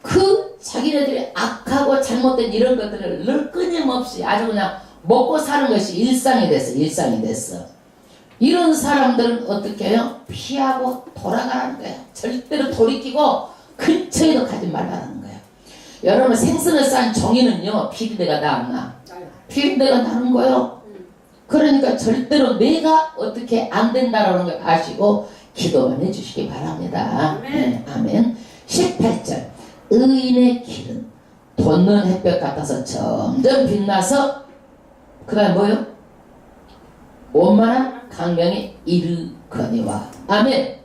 그 자기네들이 악하고 잘못된 이런 것들을 늘 끊임없이 아주 그냥 먹고 사는 것이 일상이 됐어. 이런 사람들은 어떻게 해요? 피하고 돌아가라는 거야. 절대로 돌이키고 근처에도 가지 말라는 거야. 여러분 생선을 싼 종이는요 비린내가 나 안 나? 비린내가 나는 거예요. 그러니까 절대로 내가 어떻게 안 된다라는 걸 아시고 기도만 해주시기 바랍니다. 아멘. 네, 아멘. 18절 의인의 길은 돋는 햇볕 같아서 점점 빛나서 그 다음에 뭐요? 원만한 강명에 이르거니와. 아멘.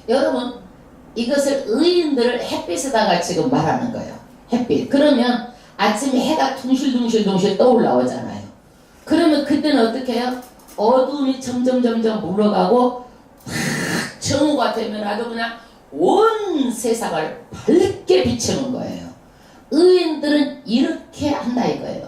여러분 이것을 의인들을 햇빛에다가 지금 말하는 거예요. 햇빛. 그러면 아침에 해가 둥실둥실 떠올라오잖아요. 그러면 그때는 어떻게 해요? 어둠이 점점 물러가고 탁 정오가 되면 아주 그냥 온 세상을 밝게 비추는 거예요. 의인들은 이렇게 한다 이거예요.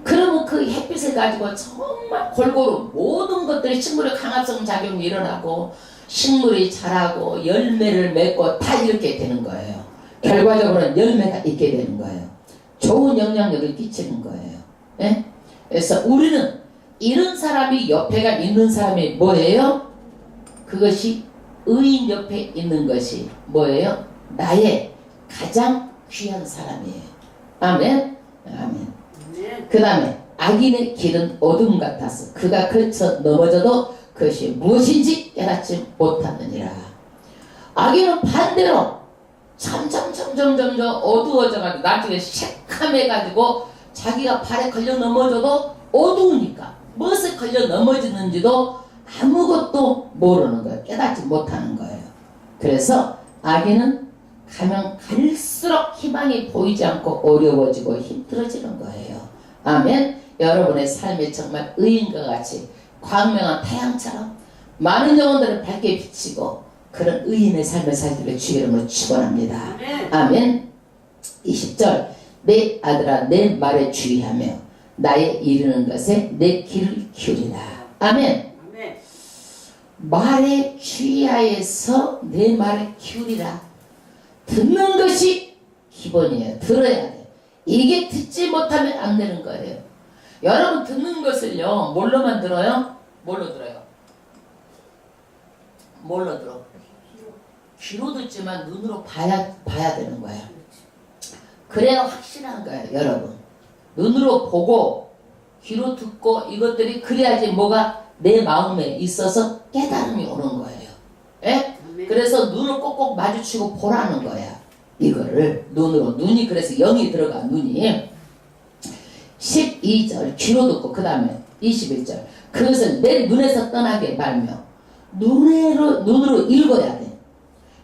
그러면 그 햇빛을 가지고 정말 골고루 모든 것들이 식물의 강합성 작용이 일어나고 식물이 자라고 열매를 맺고 다 이렇게 되는 거예요. 결과적으로는 열매가 있게 되는 거예요. 좋은 영향력을 끼치는 거예요. 예? 그래서 우리는 이런 사람이 옆에가 있는 사람이 뭐예요? 그것이 의인 옆에 있는 것이 뭐예요? 나의 가장 귀한 사람이에요. 아멘. 아멘. 그 다음에 악인의 길은 어둠 같아서 그가 걸쳐 넘어져도 그것이 무엇인지 깨닫지 못하느니라. 악인은 반대로 점점 어두워져가지고 나중에 새카매가지고 자기가 발에 걸려 넘어져도 어두우니까 무엇에 걸려 넘어지는지도 아무것도 모르는 거예요. 깨닫지 못하는 거예요. 그래서 악인은 가면 갈수록 희망이 보이지 않고 어려워지고 힘들어지는 거예요. 아멘. 여러분의 삶이 정말 의인과 같이 광명한 태양처럼 많은 영혼들을 밝게 비치고 그런 의인의 삶을 살기를 주의 이름으로 축원합니다. 아멘. 20절 내 아들아 내 말에 주의하며 나의 이르는 것에 내 귀를 기울이라. 아멘. 말에 주의하여서 내 말에 기울이라. 듣는 것이 기본이에요. 들어야 돼. 이게 듣지 못하면 안 되는 거예요. 여러분 듣는 것을요 뭘로만 들어요? 뭘로 들어요? 뭘로 들어? 귀로 듣지만 눈으로 봐야 되는 거예요. 그래야 확실한 거예요. 여러분 눈으로 보고 귀로 듣고 이것들이 그래야지 뭐가 내 마음에 있어서 깨달음이 오는 거예요. 예? 그래서 눈을 꼭꼭 마주치고 보라는 거야. 이거를 눈으로. 눈이 그래서 영이 들어가. 눈이 12절 귀로 듣고 그 다음에 21절 그것을 내 눈에서 떠나게 말며 눈으로 읽어야 돼.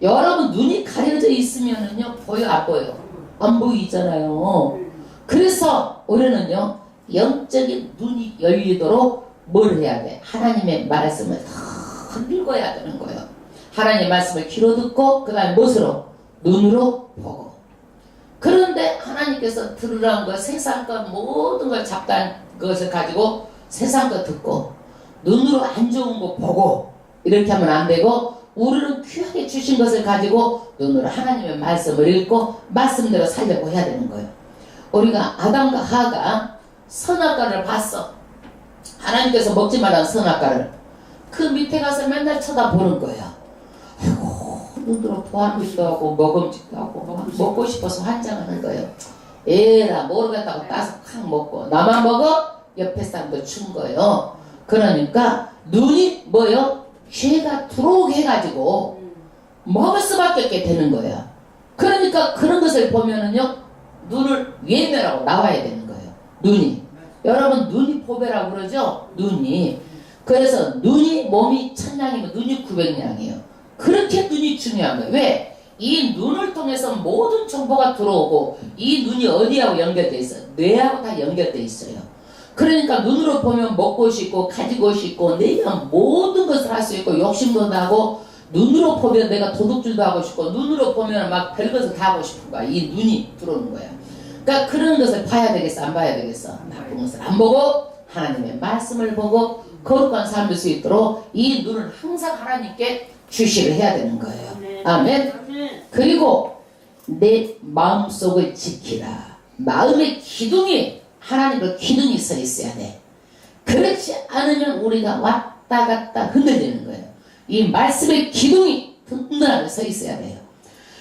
여러분 눈이 가려져 있으면은요 보여 안 보여? 안 보이잖아요. 그래서 우리는요 영적인 눈이 열리도록 뭘 해야 돼? 하나님의 말씀을 다 읽어야 되는 거예요. 하나님의 말씀을 귀로 듣고 그 다음에 무엇으로? 눈으로 보고. 그런데 하나님께서 들으라는 거 세상 것 모든 걸 잡다한 것을 가지고 세상 것 듣고 눈으로 안 좋은 거 보고 이렇게 하면 안 되고 우리는 귀하게 주신 것을 가지고 눈으로 하나님의 말씀을 읽고 말씀대로 살려고 해야 되는 거예요. 우리가 아담과 하가 선악과를 봤어. 하나님께서 먹지 말라는 선악과를. 그 밑에 가서 맨날 쳐다보는 거야. 아이고 눈으로 보안기도 하고 먹음직도 하고 먹고 싶어서 환장하는 거예요. 에라 모르겠다고 따서 칵 먹고 나만 먹어? 옆에 사람도 준 거예요. 그러니까 눈이 뭐요? 죄가 들어오게 해가지고 먹을 수밖에 없게 되는 거야. 그러니까 그런 것을 보면은요 눈을 외면하고 나와야 되는 거예요. 눈이. 여러분 눈이 보배라고 그러죠? 눈이. 그래서 눈이 몸이 1000냥이면 눈이 900냥이에요. 그렇게 눈이 중요한 거예요. 왜? 이 눈을 통해서 모든 정보가 들어오고 이 눈이 어디하고 연결되어 있어요? 뇌하고 다 연결되어 있어요. 그러니까 눈으로 보면 먹고 싶고 가지고 싶고 내가 모든 것을 할 수 있고 욕심도 나고 눈으로 보면 내가 도둑질도 하고 싶고 눈으로 보면 막 별것을 다 하고 싶은 거야. 이 눈이 들어오는 거야. 그러니까 그런 것을 봐야 되겠어? 안 봐야 되겠어? 나쁜 것을 안 보고 하나님의 말씀을 보고 거룩한 삶을 수 있도록 이 눈을 항상 하나님께 주시를 해야 되는 거예요. 아멘. 그리고 내 마음속을 지키라. 마음의 기둥이 하나님의 기둥이 서 있어야 돼. 그렇지 않으면 우리가 왔다 갔다 흔들리는 거예요. 이 말씀의 기둥이 든든하게 서 있어야 돼요.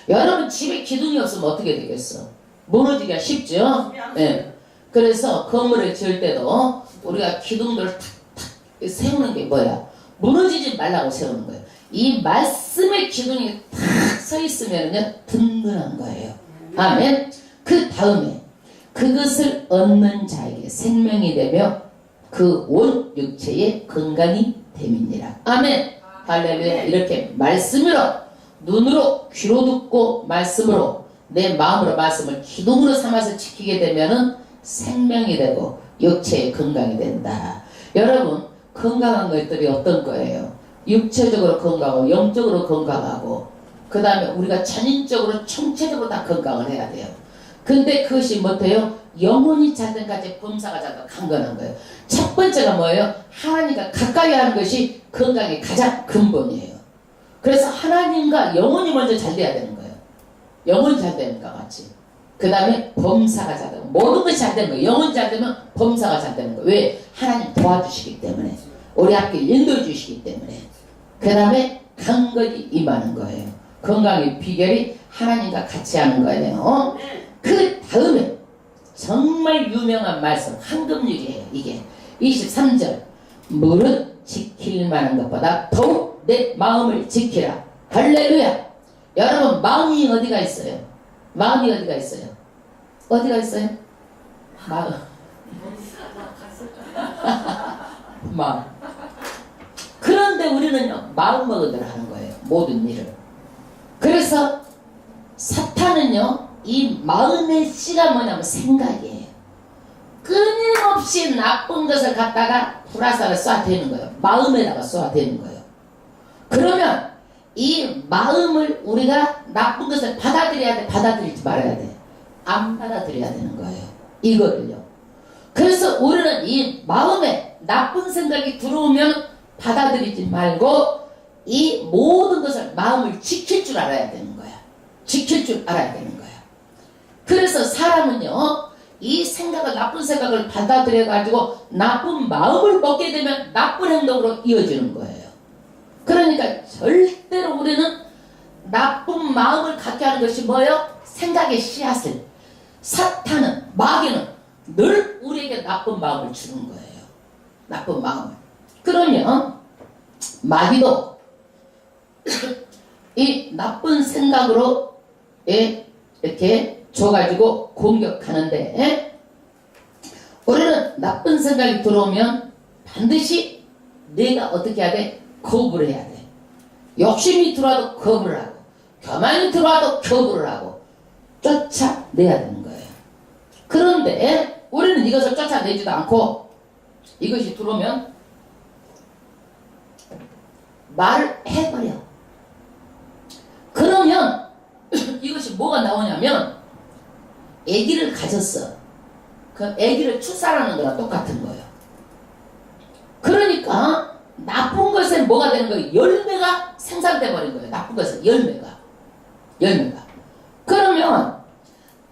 여러분 집에 기둥이 없으면 어떻게 되겠어? 무너지기가 쉽죠? 네. 그래서 건물을 지을 때도 우리가 기둥들을 탁탁 세우는 게 뭐야? 무너지지 말라고 세우는 거예요. 이 말씀의 기둥이 탁 서 있으면요 든든한 거예요. 아멘. 그 다음에 그것을 얻는 자에게 생명이 되며 그 온 육체의 건강이 됨이니라. 아멘. 할렐루야. 이렇게 말씀으로 눈으로 귀로 듣고 말씀으로 내 마음으로 말씀을 기둥으로 삼아서 지키게 되면은 생명이 되고 육체의 건강이 된다. 여러분 건강한 것들이 어떤 거예요? 육체적으로 건강하고 영적으로 건강하고 그 다음에 우리가 전인적으로 총체적으로 다 건강을 해야 돼요. 근데 그것이 뭐예요? 영혼이 잘 때까지 범사가 잘 강건한 거예요. 첫 번째가 뭐예요? 하나님과 가까이 하는 것이 건강의 가장 근본이에요. 그래서 하나님과 영혼이 먼저 잘 돼야 되는 거예요. 영혼이 잘 되는 것 같이. 그 다음에 범사가 잘 되고 모든 것이 잘 되는 거예요. 영혼이 잘 되면 범사가 잘 되는 거예요. 왜? 하나님 도와주시기 때문에 우리 앞에 인도해 주시기 때문에 그 다음에 강건이 임하는 거예요. 건강의 비결이 하나님과 같이 하는 거예요. 그 다음에 정말 유명한 말씀 황금률이에요. 이게 23절 물은 지킬 만한 것보다 더욱 내 마음을 지키라. 할렐루야. 여러분 마음이 어디가 있어요? 마음이 어디가 있어요? 어디가 있어요? 마음. 마음. 그런데 우리는요 마음먹은 대로 하는 거예요. 모든 일을. 그래서 사탄은요 이 마음의 씨가 뭐냐면 생각이에요. 끊임없이 나쁜 것을 갖다가 불화살을 쏴대는 거예요. 마음에다가 쏴대는 거예요. 그러면 이 마음을 우리가 나쁜 것을 받아들여야 돼? 받아들이지 말아야 돼? 안 받아들여야 되는 거예요. 이거를요. 그래서 우리는 이 마음에 나쁜 생각이 들어오면 받아들이지 말고 이 모든 것을 마음을 지킬 줄 알아야 되는 거야. 지킬 줄 알아야 되는 거야. 그래서 사람은요 이 생각을 나쁜 생각을 받아들여 가지고 나쁜 마음을 먹게 되면 나쁜 행동으로 이어지는 거예요. 그러니까 절대로 우리는 나쁜 마음을 갖게 하는 것이 뭐예요? 생각의 씨앗을. 사탄은 마귀는 늘 우리에게 나쁜 마음을 주는 거예요. 나쁜 마음을. 그러면 마귀도 이 나쁜 생각으로 이렇게 줘가지고 공격하는데 우리는 나쁜 생각이 들어오면 반드시 내가 어떻게 해야 돼? 거부를 해야 돼. 욕심이 들어와도 거부를 하고 교만이 들어와도 거부를 하고 쫓아내야 되는 거예요. 그런데 우리는 이것을 쫓아내지도 않고 이것이 들어오면 말을 해버려. 그러면 이것이 뭐가 나오냐면 아기를 가졌어. 그 아기를 출산하는 거랑 똑같은 거예요. 그러니까 나쁜 것에 뭐가 되는 거예요? 열매가 생산돼 버린 거예요. 나쁜 것은 열매가. 그러면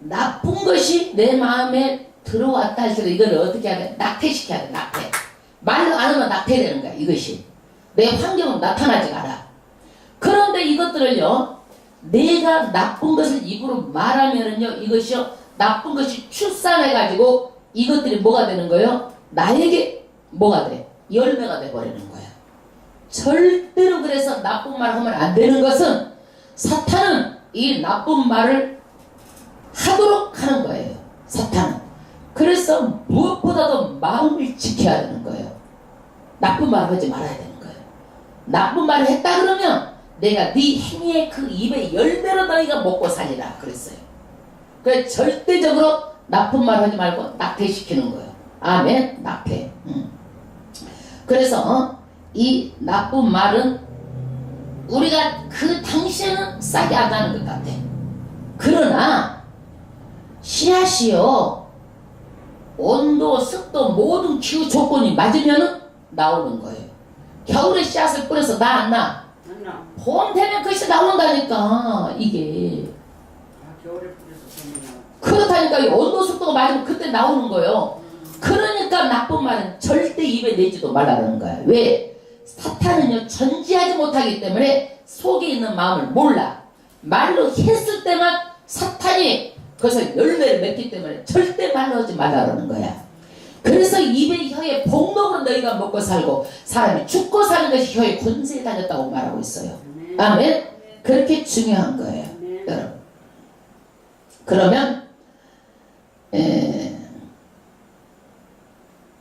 나쁜 것이 내 마음에 들어왔다 할지라도 이걸 어떻게 해야 돼? 낙태시켜야 돼. 낙태. 말로 안 하면 낙태되는 거야. 이것이. 내 환경은 나타나지가 않아. 그런데 이것들을요 내가 나쁜 것을 입으로 말하면은요 이것이요 나쁜 것이 출산해가지고 이것들이 뭐가 되는 거예요? 나에게 뭐가 돼? 열매가 돼버리는 거야. 절대로 그래서 나쁜 말 하면 안 되는 것은 사탄은 이 나쁜 말을 하도록 하는 거예요. 사탄은. 그래서 무엇보다도 마음을 지켜야 되는 거예요. 나쁜 말 하지 말아야 되는 거예요. 나쁜 말을 했다 그러면 내가 네 행위의 그 입의 열매로 너희가 먹고 살리라 그랬어요. 그래서 절대적으로 나쁜 말 하지 말고 낙태시키는 거예요. 아멘. 낙태. 그래서 이 나쁜 말은 우리가 그 당시에는 싸게 안 나는 것 같아. 그러나 씨앗이요 온도, 습도 모든 기후 조건이 맞으면 나오는 거예요. 겨울에 씨앗을 뿌려서 나 안 나? 봄 되면 그것이 나온다니까 이게. 겨울에 뿌려서 그렇다니까 이 온도, 습도가 맞으면 그때 나오는 거예요. 그러니까 나쁜 말은 절대 입에 내지도 말라는 거야. 왜? 사탄은요 전지하지 못하기 때문에 속에 있는 마음을 몰라. 말로 했을 때만 사탄이 그것을 열매를 맺기 때문에 절대 말로 하지 말라는 거야. 그래서 입의 혀의 복록으로 너희가 먹고 살고 사람이 죽고 사는 것이 혀의 권세에 달렸다고 말하고 있어요. 아멘. 그렇게 중요한 거예요. 여러분. 그러면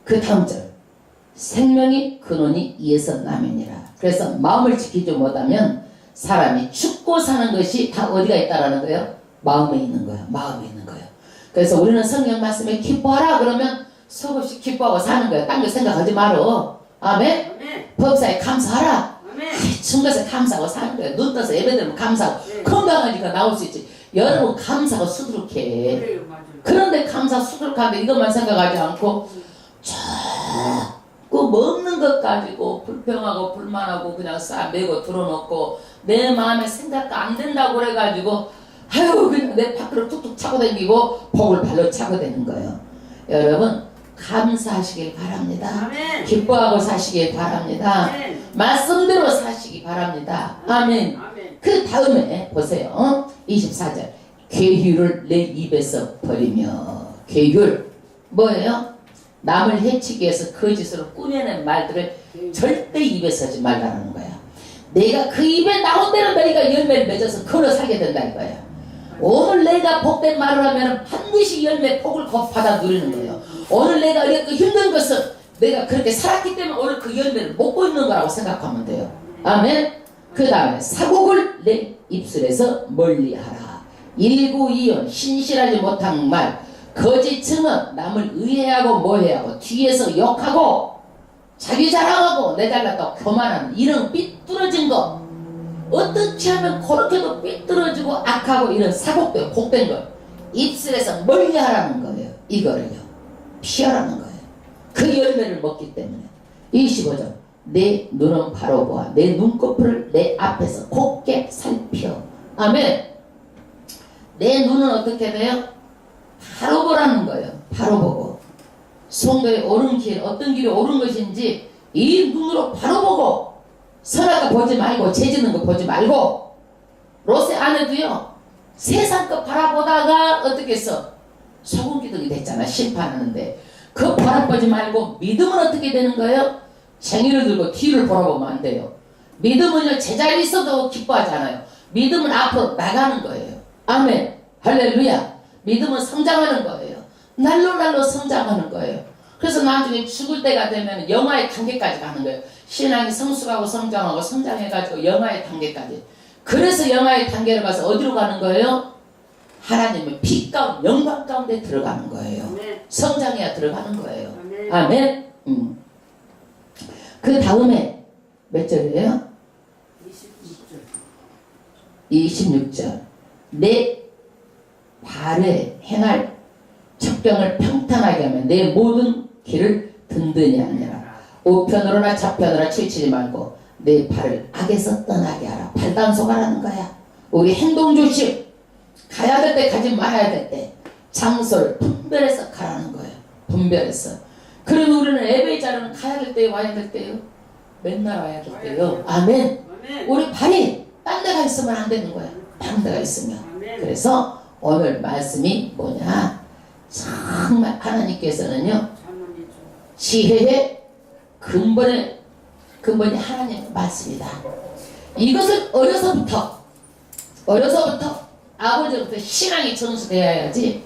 그 다음 절 생명이 근원이 이에서 남이니라. 그래서 마음을 지키지 못하면 사람이 죽고 사는 것이 다 어디가 있다라는 거예요? 마음에 있는 거예요. 마음에 있는 거예요. 그래서 우리는 성경 말씀에 기뻐하라 그러면 속없이 기뻐하고 사는 거예요. 딴 거 생각하지 말어. 아멘. 법사에 감사하라. 준 것에 감사하고 사는 거예요. 눈 떠서 예배드리면 감사하고 건강하니까 나올 수 있지. 여러분 감사가 수두룩해. 그런데 감사 수두룩한데 이것만 생각하지 않고 자꾸 먹는 것 가지고 불평하고 불만하고 그냥 싸매고 들어놓고 내 마음에 생각도 안 된다고 그래가지고 아유 그냥 내 밖으로 툭툭 차고 다니고 복을 발로 차고 다니는 거예요. 여러분 감사하시길 바랍니다. 아멘. 기뻐하고 사시길 바랍니다. 아멘. 말씀대로 사시기 바랍니다. 아멘. 아멘. 그 다음에 보세요. 24절 괴휼을 내 입에서 버리며. 괴휼 뭐예요? 남을 해치기 위해서 거짓으로 꾸며낸 말들을 절대 입에 서지 말라는 거야. 내가 그 입에 나온 대로 너희가 열매를 맺어서 걸어 살게 된다 이거야. 오늘 내가 복된 말을 하면 반드시 열매 복을 받아 누리는 거예요. 오늘 내가 이렇게 힘든 것은 내가 그렇게 살았기 때문에 오늘 그 열매를 먹고 있는 거라고 생각하면 돼요. 아멘. 그 다음에 사곡을 내 입술에서 멀리하라. 일구이연 신실하지 못한 말, 거짓 증언, 남을 의해하고 뭐해하고 뒤에서 욕하고 자기 자랑하고 내 잘났다고 교만하는 이런 삐뚤어진 거, 어떻게 하면 그렇게도 삐뚤어지고 악하고 이런 사곡되고 곡된 걸 입술에서 멀리하라는 거예요. 이거를요 피하라는 거예요. 그 열매를 먹기 때문에. 25절 내 눈은 바로 보아 내 눈꺼풀을 내 앞에서 곱게 살펴. 아멘. 내 눈은 어떻게 돼요? 바로 보라는 거예요. 바로 보고 성도의 옳은 길, 어떤 길이 옳은 것인지 이 눈으로 바로 보고 선악과 보지 말고 죄짓는 거 보지 말고. 롯의 아내도요 세상 거 바라보다가 어떻게 했어? 소금 기둥이 됐잖아. 심판하는데 그 바라보지 말고 믿음은 어떻게 되는 거예요? 쟁이를 들고 뒤를 바라보면 안 돼요. 믿음은요 제자리에 있어도 기뻐하지 않아요. 믿음은 앞으로 나가는 거예요. 아멘. 할렐루야. 믿음은 성장하는 거예요. 날로 성장하는 거예요. 그래서 나중에 죽을 때가 되면 영화의 단계까지 가는 거예요. 신앙이 성숙하고 성장하고 성장해가지고 영화의 단계까지. 그래서 영화의 단계를 가서 어디로 가는 거예요? 하나님의 빛 가운데 영광 가운데 들어가는 거예요. 아멘. 성장해야 들어가는 거예요. 아멘. 그 다음에 몇 절이에요? 26절 내 발에 행할 척경을 평탄하게 하면 내 모든 길을 든든히 하느니라. 우편으로나 좌편으로나 치우치지 말고 내 발을 악에서 떠나게 하라. 발단속하라는 거야. 우리 행동 조심. 가야 될 때 가지 말아야 될 때 장소를 분별해서 가라는 거예요. 분별해서. 그러면 우리는 예배 자리는 가야 될 때 와야 될 때요. 맨날 와야 될 때요. 아멘. 우리 발이 딴 데가 있으면 안 되는 거야. 딴 데가 있으면. 그래서 오늘 말씀이 뭐냐? 정말 하나님께서는요 지혜의 근본이 하나님의 말씀이다. 이것을 어려서부터 아버지부터 신앙이 전수되어야지.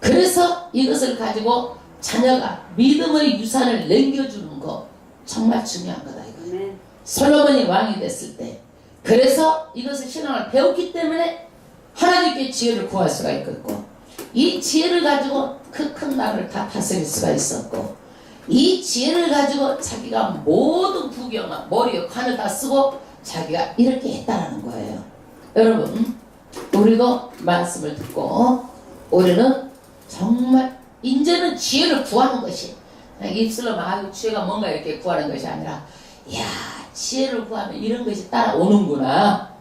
그래서 이것을 가지고 자녀가 믿음의 유산을 남겨주는 거 정말 중요한 거다 이거예요. 솔로몬이 왕이 됐을 때 그래서 이것을 신앙을 배웠기 때문에 하나님께 지혜를 구할 수가 있겠고 이 지혜를 가지고 그 큰 나라를 다 다스릴 수가 있었고 이 지혜를 가지고 자기가 모든 부경과 머리에 관을 다 쓰고 자기가 이렇게 했다라는 거예요. 여러분 우리도 말씀을 듣고 우리는 정말 이제는 지혜를 구하는 것이 그냥 입술로 막 지혜가 뭔가 이렇게 구하는 것이 아니라 이야 지혜를 구하면 이런 것이 따라오는구나.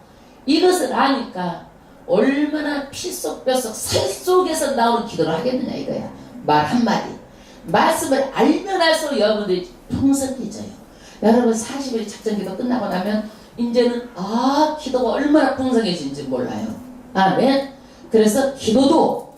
이것을 아니까 얼마나 피 속 뼈속 살 속에서 나오는 기도를 하겠느냐 이거야. 말 한마디 말씀을 알면 알수록 여러분들이 풍성해져요. 여러분 40일 작전기도 끝나고 나면 이제는 기도가 얼마나 풍성해진지 몰라요. 아멘. 그래서 기도도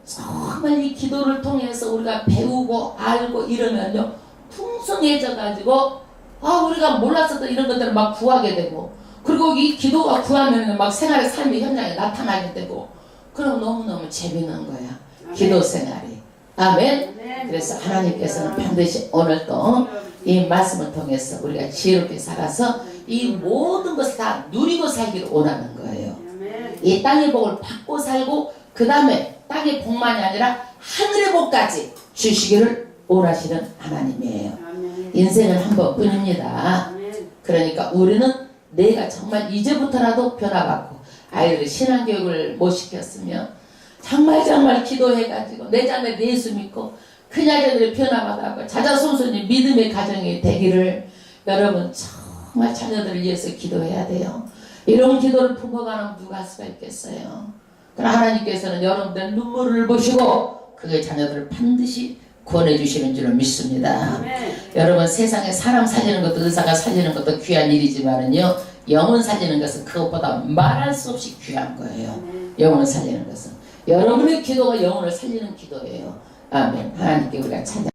정말 이 기도를 통해서 우리가 배우고 알고 이러면요 풍성해져 가지고 우리가 몰랐었던 이런 것들을 막 구하게 되고 그리고 이 기도가 구하면 막 생활의 삶의 현장에 나타나게 되고 그럼 너무너무 재미있는 거야. 아멘. 기도 생활이. 아멘. 아멘. 그래서 하나님께서는 반드시 오늘도 이 말씀을 통해서 우리가 지혜롭게 살아서 이 모든 것을 다 누리고 살기를 원하는 거예요. 아멘. 이 땅의 복을 받고 살고 그 다음에 땅의 복만이 아니라 하늘의 복까지 주시기를 원하시는 하나님이에요. 아멘. 인생은 한 번뿐입니다. 아멘. 그러니까 우리는 내가 정말 이제부터라도 변화받고 아이들의 신앙교육을 못 시켰으면 정말 기도해가지고 내 자매 예수 믿고 큰아이들이 변화받아고 자자손손이 믿음의 가정이 되기를 여러분 정말 자녀들을 위해서 기도해야 돼요. 이런 기도를 품어가는 누가 할 수가 있겠어요. 그러나 하나님께서는 여러분들 눈물을 보시고 그의 자녀들을 반드시 구원해 주시는 줄을 믿습니다. 아멘. 여러분 세상에 사람 살리는 것도 의사가 살리는 것도 귀한 일이지만은요 영혼 살리는 것은 그것보다 말할 수 없이 귀한 거예요. 아멘. 영혼을 살리는 것은 여러분의 기도가 영혼을 살리는 기도예요. 아멘. 하나님께 우리가 찬양